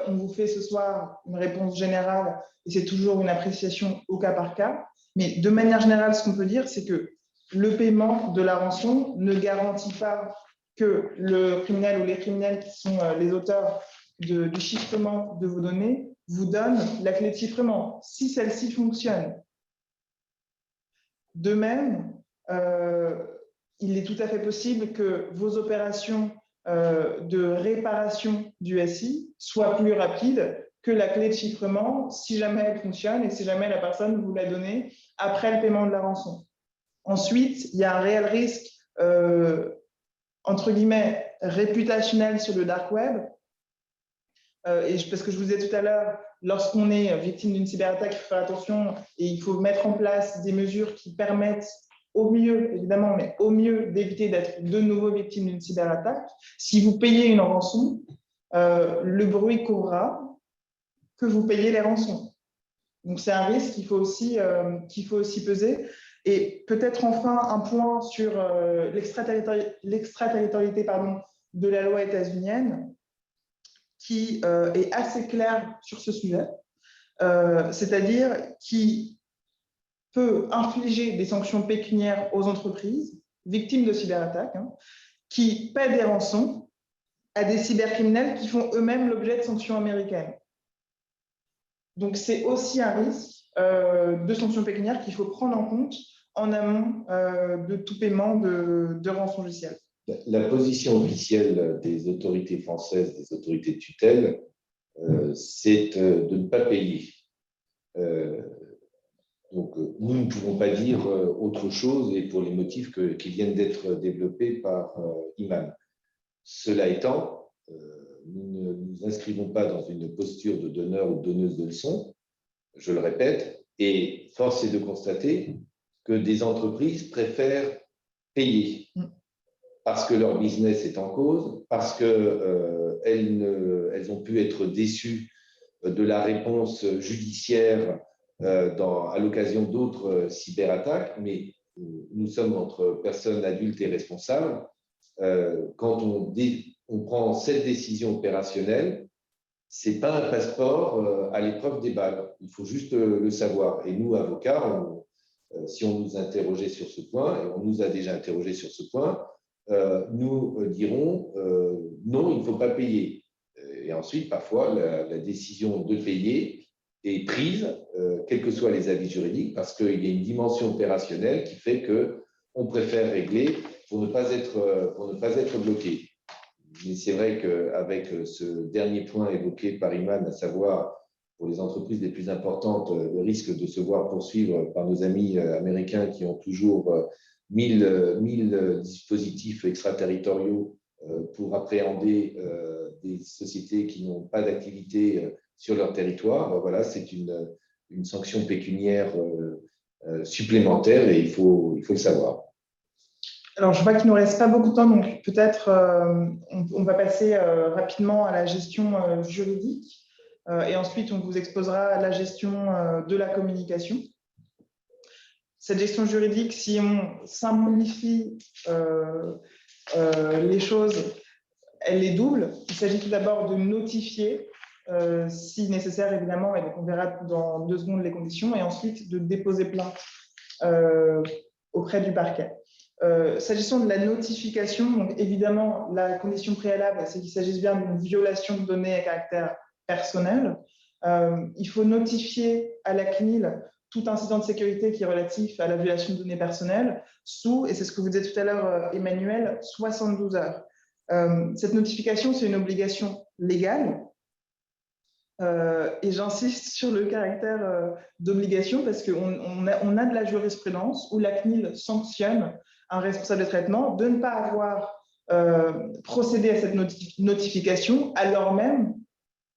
Speaker 4: on vous fait ce soir une réponse générale et c'est toujours une appréciation au cas par cas. Mais de manière générale, ce qu'on peut dire, c'est que le paiement de la rançon ne garantit pas que le criminel ou les criminels qui sont les auteurs du chiffrement de vos données vous donnent la clé de chiffrement, si celle-ci fonctionne. De même, il est tout à fait possible que vos opérations de réparation du SI soient plus rapides que la clé de chiffrement si jamais elle fonctionne et si jamais la personne vous l'a donnée après le paiement de la rançon. Ensuite, il y a un réel risque, entre guillemets, réputationnel sur le dark web. Parce que je vous disais tout à l'heure, lorsqu'on est victime d'une cyberattaque, il faut faire attention et il faut mettre en place des mesures qui permettent au mieux, évidemment, mais au mieux d'éviter d'être de nouveau victime d'une cyberattaque. Si vous payez une rançon, le bruit courra que vous payez les rançons. Donc, c'est un risque qu'il faut aussi peser. Et peut-être enfin un point sur l'extraterritorialité de la loi états-unienne qui est assez clair sur ce sujet, c'est-à-dire qui peut infliger des sanctions pécuniaires aux entreprises victimes de cyberattaques qui paient des rançons à des cybercriminels qui font eux-mêmes l'objet de sanctions américaines. Donc, c'est aussi un risque de sanctions pécuniaires qu'il faut prendre en compte en amont de tout paiement de rançon logicielle.
Speaker 3: La position officielle des autorités françaises, des autorités de tutelle, c'est de ne pas payer. Donc, nous ne pouvons pas dire autre chose et pour les motifs qui viennent d'être développés par Iman. Cela étant, nous ne nous inscrivons pas dans une posture de donneur ou de donneuse de leçons, je le répète, et force est de constater que des entreprises préfèrent payer parce que leur business est en cause, parce qu'elles ont pu être déçues de la réponse judiciaire à l'occasion d'autres cyberattaques, mais nous sommes entre personnes adultes et responsables. Quand on prend cette décision opérationnelle, ce n'est pas un passeport à l'épreuve des balles. Il faut juste le savoir. Et nous, avocats, si on nous interrogeait sur ce point, et on nous a déjà interrogés sur ce point, nous dirons non, il ne faut pas payer. Et ensuite, parfois, la décision de payer est prise, quels que soient les avis juridiques, parce qu'il y a une dimension opérationnelle qui fait qu'on préfère régler pour ne pas être bloqué. Mais c'est vrai qu'avec ce dernier point évoqué par Iman, à savoir pour les entreprises les plus importantes, le risque de se voir poursuivre par nos amis américains qui ont toujours 1000 dispositifs extraterritoriaux pour appréhender des sociétés qui n'ont pas d'activité sur leur territoire. Voilà, c'est une sanction pécuniaire supplémentaire et il faut le savoir.
Speaker 4: Alors, je vois qu'il ne nous reste pas beaucoup de temps, donc peut-être on va passer rapidement à la gestion juridique et ensuite on vous exposera la gestion de la communication. Cette gestion juridique, si on simplifie les choses, elle est double. Il s'agit tout d'abord de notifier, si nécessaire évidemment, et donc on verra dans 2 secondes les conditions, et ensuite de déposer plainte auprès du parquet. S'agissant de la notification, donc évidemment, la condition préalable, c'est qu'il s'agisse bien d'une violation de données à caractère personnel. Il faut notifier à la CNIL tout incident de sécurité qui est relatif à la violation de données personnelles sous, et c'est ce que vous disiez tout à l'heure, Emmanuel, 72 heures. Cette notification, c'est une obligation légale. Et j'insiste sur le caractère d'obligation parce qu'on a de la jurisprudence où la CNIL sanctionne un responsable de traitement de ne pas avoir procédé à cette notification alors même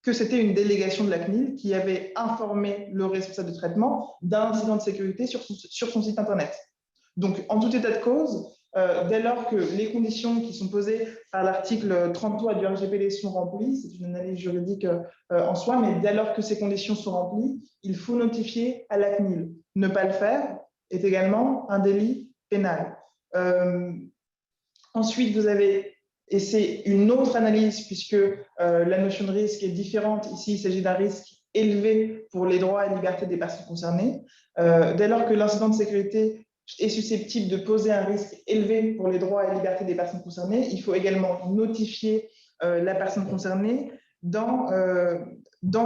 Speaker 4: que c'était une délégation de la CNIL qui avait informé le responsable de traitement d'un incident de sécurité sur son site Internet. Donc, en tout état de cause, dès lors que les conditions qui sont posées par l'article 33 du RGPD sont remplies, c'est une analyse juridique en soi, mais dès lors que ces conditions sont remplies, il faut notifier à la CNIL. Ne pas le faire est également un délit pénal. Ensuite, vous avez, et c'est une autre analyse puisque la notion de risque est différente. Ici, il s'agit d'un risque élevé pour les droits et libertés des personnes concernées. Dès lors que l'incident de sécurité est susceptible de poser un risque élevé pour les droits et libertés des personnes concernées, il faut également notifier la personne concernée dans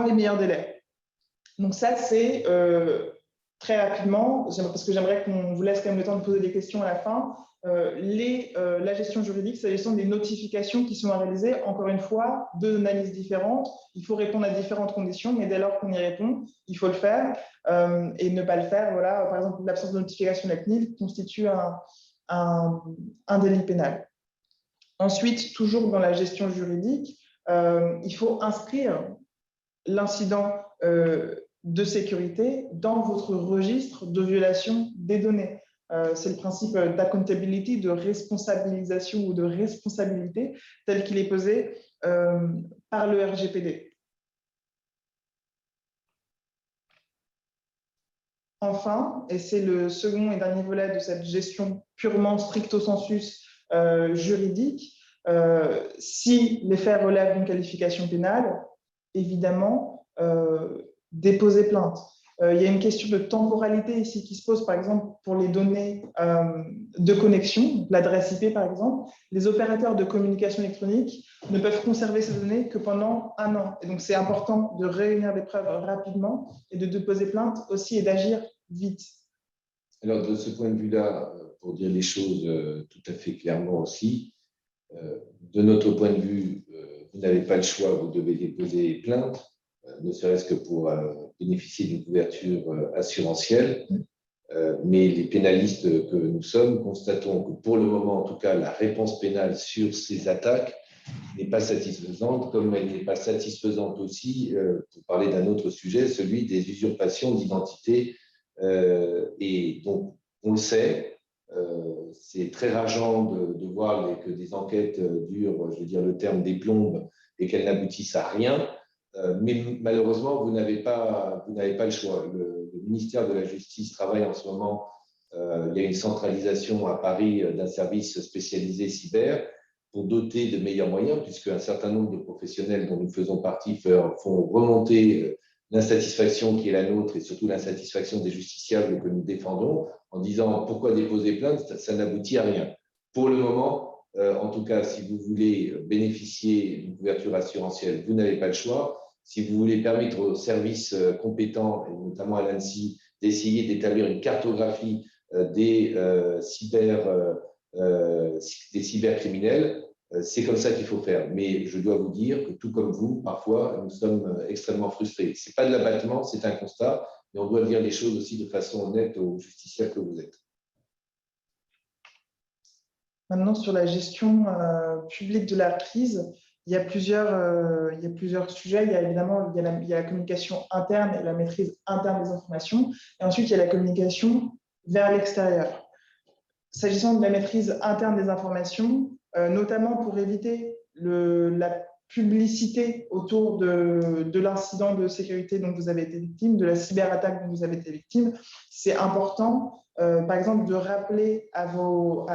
Speaker 4: les meilleurs délais. Donc ça, c'est très rapidement, parce que j'aimerais qu'on vous laisse quand même le temps de poser des questions à la fin, la gestion juridique, s'agissant des notifications qui sont à réaliser, encore une fois, deux analyses différentes. Il faut répondre à différentes conditions, mais dès lors qu'on y répond, il faut le faire et ne pas le faire. Voilà, par exemple, l'absence de notification de la CNIL constitue un délit pénal. Ensuite, toujours dans la gestion juridique, il faut inscrire l'incident de sécurité dans votre registre de violation des données. C'est le principe d'accountability, de responsabilisation ou de responsabilité tel qu'il est posé par le RGPD. Enfin, et c'est le second et dernier volet de cette gestion purement stricto sensus juridique, si les faits relèvent d'une qualification pénale, évidemment, déposer plainte. Il y a une question de temporalité ici qui se pose, par exemple, pour les données de connexion, l'adresse IP par exemple. Les opérateurs de communication électronique ne peuvent conserver ces données que pendant 1 an. Et donc, c'est important de réunir des preuves rapidement et de déposer plainte aussi et d'agir vite.
Speaker 3: Alors, de ce point de vue-là, pour dire les choses tout à fait clairement aussi, de notre point de vue, vous n'avez pas le choix, vous devez déposer plainte, ne serait-ce que pour bénéficier d'une couverture assurantielle. Mais les pénalistes que nous sommes constatons que pour le moment, en tout cas, la réponse pénale sur ces attaques n'est pas satisfaisante, comme elle n'est pas satisfaisante aussi, pour parler d'un autre sujet, celui des usurpations d'identité. Et donc, on le sait, c'est très rageant de voir que des enquêtes durent, je veux dire le terme, des plombes et qu'elles n'aboutissent à rien. Mais malheureusement, vous n'avez pas le choix. Le ministère de la Justice travaille en ce moment. Il y a une centralisation à Paris d'un service spécialisé cyber pour doter de meilleurs moyens, puisque un certain nombre de professionnels dont nous faisons partie font remonter l'insatisfaction qui est la nôtre et surtout l'insatisfaction des justiciables que nous défendons en disant pourquoi déposer plainte, ça n'aboutit à rien. Pour le moment, en tout cas, si vous voulez bénéficier d'une couverture assurantielle, vous n'avez pas le choix. Si vous voulez permettre aux services compétents, et notamment à l'ANSSI, d'essayer d'établir une cartographie des cybercriminels, c'est comme ça qu'il faut faire. Mais je dois vous dire que tout comme vous, parfois, nous sommes extrêmement frustrés. Ce n'est pas de l'abattement, c'est un constat, mais on doit dire les choses aussi de façon honnête aux justiciables que vous êtes.
Speaker 4: Maintenant, sur la gestion publique de la crise, il y a plusieurs sujets. Il y a évidemment il y a la communication interne et la maîtrise interne des informations. Et ensuite, il y a la communication vers l'extérieur. S'agissant de la maîtrise interne des informations, notamment pour éviter la publicité autour de l'incident de sécurité dont vous avez été victime, de la cyberattaque dont vous avez été victime, c'est important, par exemple, de rappeler à vos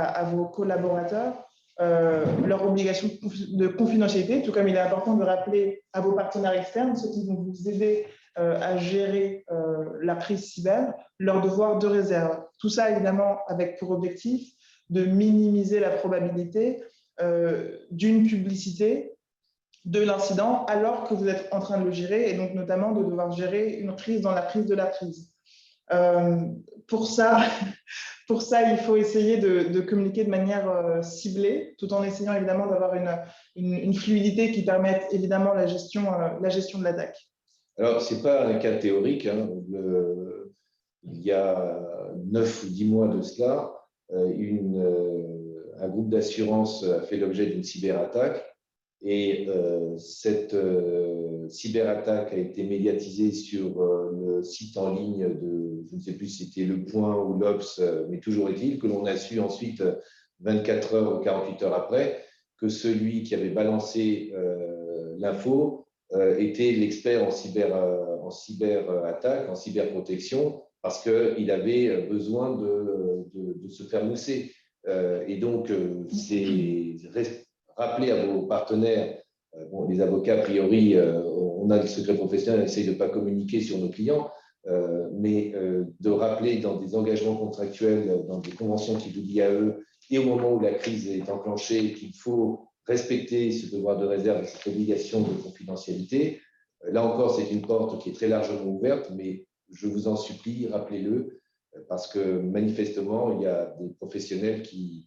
Speaker 4: collaborateurs leur obligation de confidentialité, tout comme il est important de rappeler à vos partenaires externes, ceux qui vont vous aider à gérer la crise cyber, leur devoir de réserve. Tout ça, évidemment, avec pour objectif de minimiser la probabilité d'une publicité de l'incident alors que vous êtes en train de le gérer et donc notamment de devoir gérer une crise dans la crise de la crise. Pour ça, il faut essayer de communiquer de manière ciblée, tout en essayant évidemment d'avoir une fluidité qui permette évidemment la gestion de l'attaque.
Speaker 3: Alors, ce n'est pas un cas théorique. Hein. Il y a 9 ou 10 mois de cela, un groupe d'assurance a fait l'objet d'une cyberattaque et cette cyberattaque a été médiatisée sur le site en ligne de, je ne sais plus si c'était Le Point ou l'Obs, mais toujours est-il que l'on a su ensuite, 24 heures ou 48 heures après, que celui qui avait balancé l'info était l'expert en cyberattaque, en cyberprotection, parce qu'il avait besoin de se faire mousser. Et donc, c'est rappeler à vos partenaires, bon, les avocats, a priori, on a le secret professionnel, on essaye de ne pas communiquer sur nos clients, mais de rappeler dans des engagements contractuels, dans des conventions qui vous lient à eux, et au moment où la crise est enclenchée, qu'il faut respecter ce devoir de réserve et cette obligation de confidentialité. Là encore, c'est une porte qui est très largement ouverte, mais je vous en supplie, rappelez-le, parce que manifestement, il y a des professionnels qui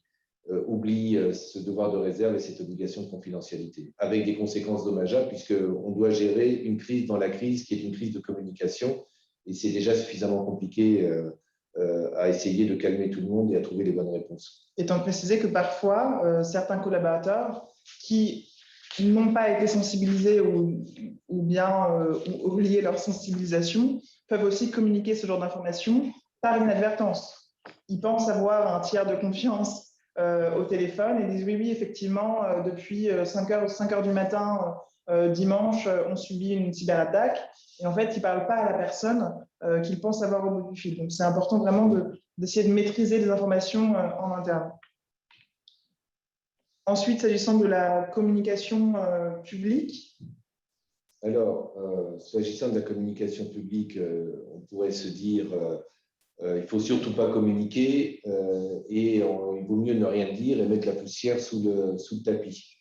Speaker 3: oublient ce devoir de réserve et cette obligation de confidentialité, avec des conséquences dommageables, puisqu'on doit gérer une crise dans la crise qui est une crise de communication, et c'est déjà suffisamment compliqué à essayer de calmer tout le monde et à trouver les bonnes réponses.
Speaker 4: Étant précisé que parfois, certains collaborateurs qui n'ont pas été sensibilisés ou bien ont oublié leur sensibilisation peuvent aussi communiquer ce genre d'informations par inadvertance. Ils pensent avoir un tiers de confiance au téléphone et disent oui, effectivement, depuis 5 heures du matin, dimanche, on subit une cyberattaque. Et en fait, ils ne parlent pas à la personne qu'ils pensent avoir au bout du fil. Donc, c'est important vraiment d'essayer de maîtriser les informations en interne. Ensuite, s'agissant de la communication publique.
Speaker 3: Alors, s'agissant de la communication publique, on pourrait se dire il ne faut surtout pas communiquer et il vaut mieux ne rien dire et mettre la poussière sous le tapis.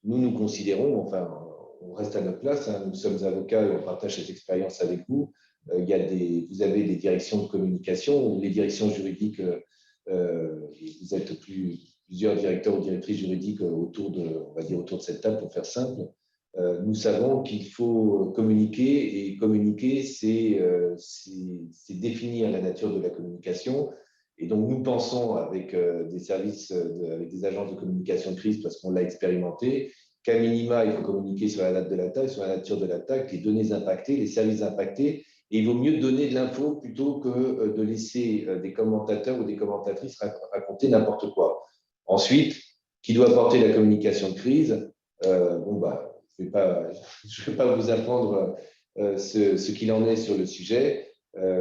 Speaker 3: Nous considérons, enfin, on reste à notre place, hein, nous sommes avocats et on partage cette expérience avec vous. Vous avez des directions de communication, les directions juridiques, vous êtes plusieurs directeurs ou directrices juridiques autour de cette table pour faire simple. Nous savons qu'il faut communiquer et communiquer, c'est définir la nature de la communication. Et donc, nous pensons avec des services, avec des agences de communication de crise, parce qu'on l'a expérimenté, qu'à minima, il faut communiquer sur la date de l'attaque, sur la nature de l'attaque, les données impactées, les services impactés. Et il vaut mieux donner de l'info plutôt que de laisser des commentateurs ou des commentatrices raconter n'importe quoi. Ensuite, qui doit porter la communication de crise? Je ne vais pas vous apprendre ce qu'il en est sur le sujet.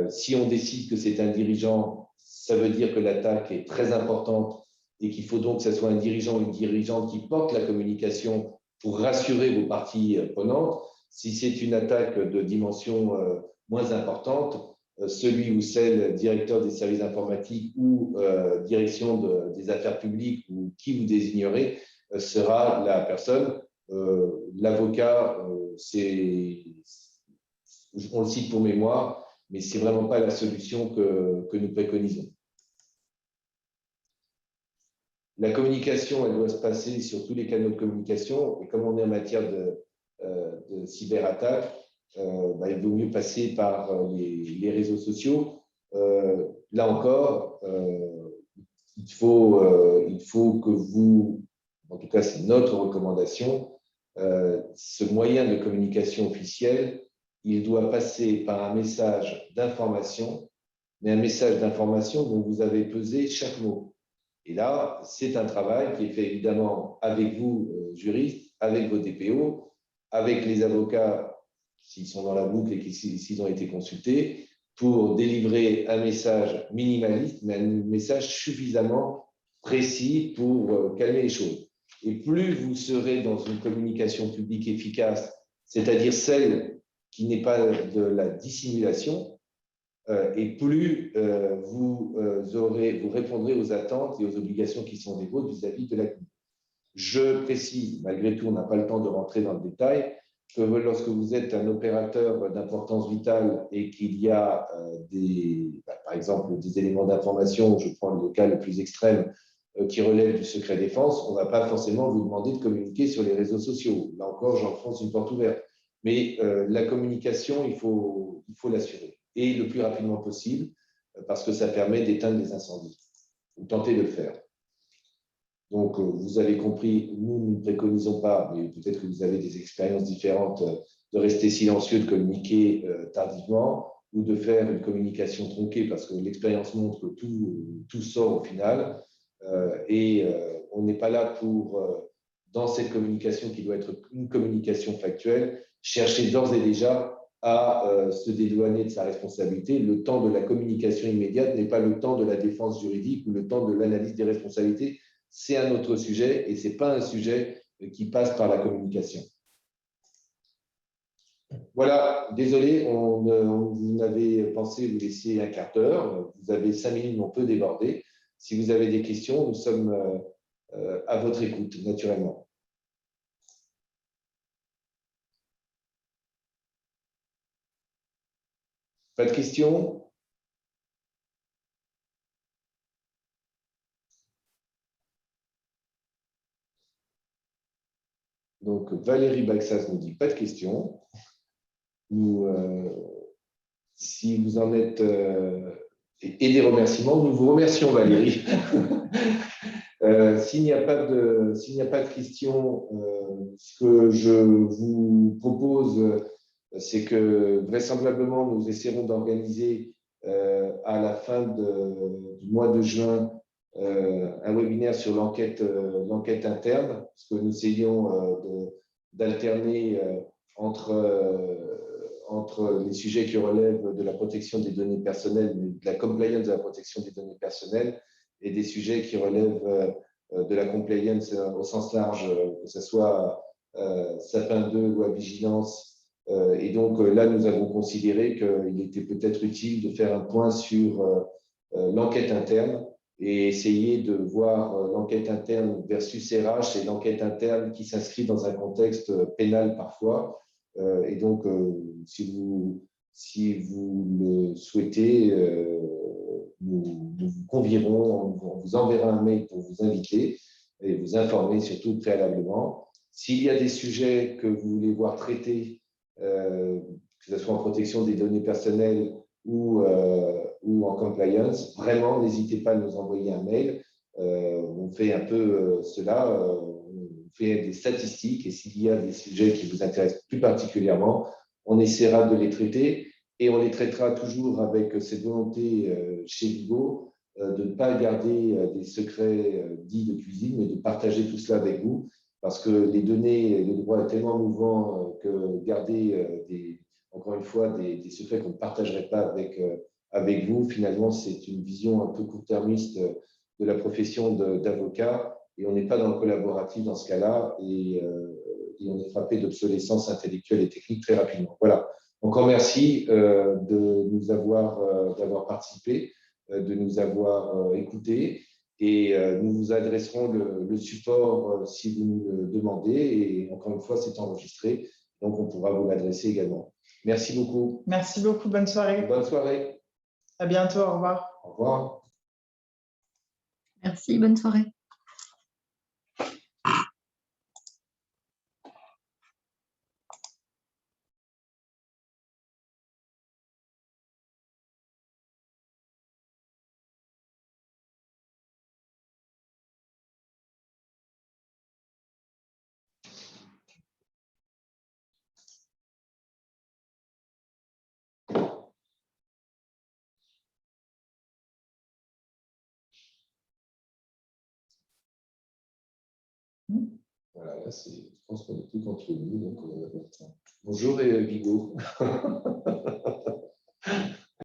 Speaker 3: Si on décide que c'est un dirigeant, ça veut dire que l'attaque est très importante et qu'il faut donc que ce soit un dirigeant ou une dirigeante qui porte la communication pour rassurer vos parties prenantes. Si c'est une attaque de dimension moins importante, celui ou celle directeur des services informatiques ou direction des affaires publiques ou qui vous désignerez sera la personne. L'avocat, on le cite pour mémoire, mais ce n'est vraiment pas la solution que nous préconisons. La communication, elle doit se passer sur tous les canaux de communication, et comme on est en matière de cyberattaque, il vaut mieux passer par les réseaux sociaux. Là encore, il faut que vous, en tout cas c'est notre recommandation, ce moyen de communication officiel, il doit passer par un message d'information, mais un message d'information dont vous avez pesé chaque mot. Et là, c'est un travail qui est fait évidemment avec vous, juristes, avec vos DPO, avec les avocats, s'ils sont dans la boucle et s'ils ont été consultés, pour délivrer un message minimaliste, mais un message suffisamment précis pour calmer les choses. Et plus vous serez dans une communication publique efficace, c'est-à-dire celle qui n'est pas de la dissimulation, et plus vous répondrez aux attentes et aux obligations qui sont les vôtres vis-à-vis de la CNIL. Je précise, malgré tout, on n'a pas le temps de rentrer dans le détail, que lorsque vous êtes un opérateur d'importance vitale et qu'il y a par exemple des éléments d'information, je prends le cas le plus extrême, qui relèvent du secret défense, on ne va pas forcément vous demander de communiquer sur les réseaux sociaux. Là encore, j'enfonce une porte ouverte. Mais la communication, il faut l'assurer. Et le plus rapidement possible, parce que ça permet d'éteindre les incendies, ou tenter de le faire. Donc, vous avez compris, nous ne préconisons pas, mais peut-être que vous avez des expériences différentes, de rester silencieux, de communiquer tardivement, ou de faire une communication tronquée, parce que l'expérience montre que tout sort au final. On n'est pas là pour, dans cette communication qui doit être une communication factuelle, chercher d'ores et déjà à se dédouaner de sa responsabilité. Le temps de la communication immédiate n'est pas le temps de la défense juridique ou le temps de l'analyse des responsabilités. C'est un autre sujet et ce n'est pas un sujet qui passe par la communication. Voilà, désolé, vous avait pensé vous laisser un quart d'heure. Vous avez 5 minutes, mais on peut déborder. Si vous avez des questions, nous sommes à votre écoute, naturellement. Pas de questions? Donc, Valérie Baxas nous dit pas de questions. Nous, si vous en êtes et des remerciements, nous vous remercions, Valérie. S'il n'y a pas de questions, ce que je vous propose, c'est que vraisemblablement, nous essaierons d'organiser à la fin du mois de juin un webinaire sur l'enquête interne, parce que nous essayons d'alterner entre les sujets qui relèvent de la protection des données personnelles, mais de la compliance de la protection des données personnelles, et des sujets qui relèvent de la compliance au sens large, que ce soit Sapin 2, loi vigilance. Et donc là, nous avons considéré qu'il était peut-être utile de faire un point sur l'enquête interne et essayer de voir l'enquête interne versus RH et l'enquête interne qui s'inscrit dans un contexte pénal parfois. Et donc, si vous le souhaitez, nous vous convierons, on vous enverra un mail pour vous inviter et vous informer surtout préalablement. S'il y a des sujets que vous voulez voir traités, que ce soit en protection des données personnelles ou en compliance, vraiment, n'hésitez pas à nous envoyer un mail. On fait un peu cela, on fait des statistiques et s'il y a des sujets qui vous intéressent plus particulièrement, on essaiera de les traiter et on les traitera toujours avec cette volonté chez Vigo de ne pas garder des secrets dits de cuisine, mais de partager tout cela avec vous parce que les données, le droit est tellement mouvant que garder encore une fois des secrets qu'on ne partagerait pas avec vous, finalement, c'est une vision un peu court-termiste de la profession d'avocat et on n'est pas dans le collaboratif dans ce cas-là et on est frappé d'obsolescence intellectuelle et technique très rapidement. Voilà. Encore merci de nous d'avoir participé, de nous avoir écoutés et nous vous adresserons le support si vous nous le demandez et encore une fois, c'est enregistré, donc on pourra vous l'adresser également. Merci beaucoup.
Speaker 4: Merci beaucoup, bonne soirée.
Speaker 3: Bonne soirée.
Speaker 4: À bientôt, au revoir.
Speaker 3: Au revoir.
Speaker 1: Merci, bonne soirée.
Speaker 3: Voilà, là, je pense qu'on est plus contre nous. Donc, bonjour et Vigo.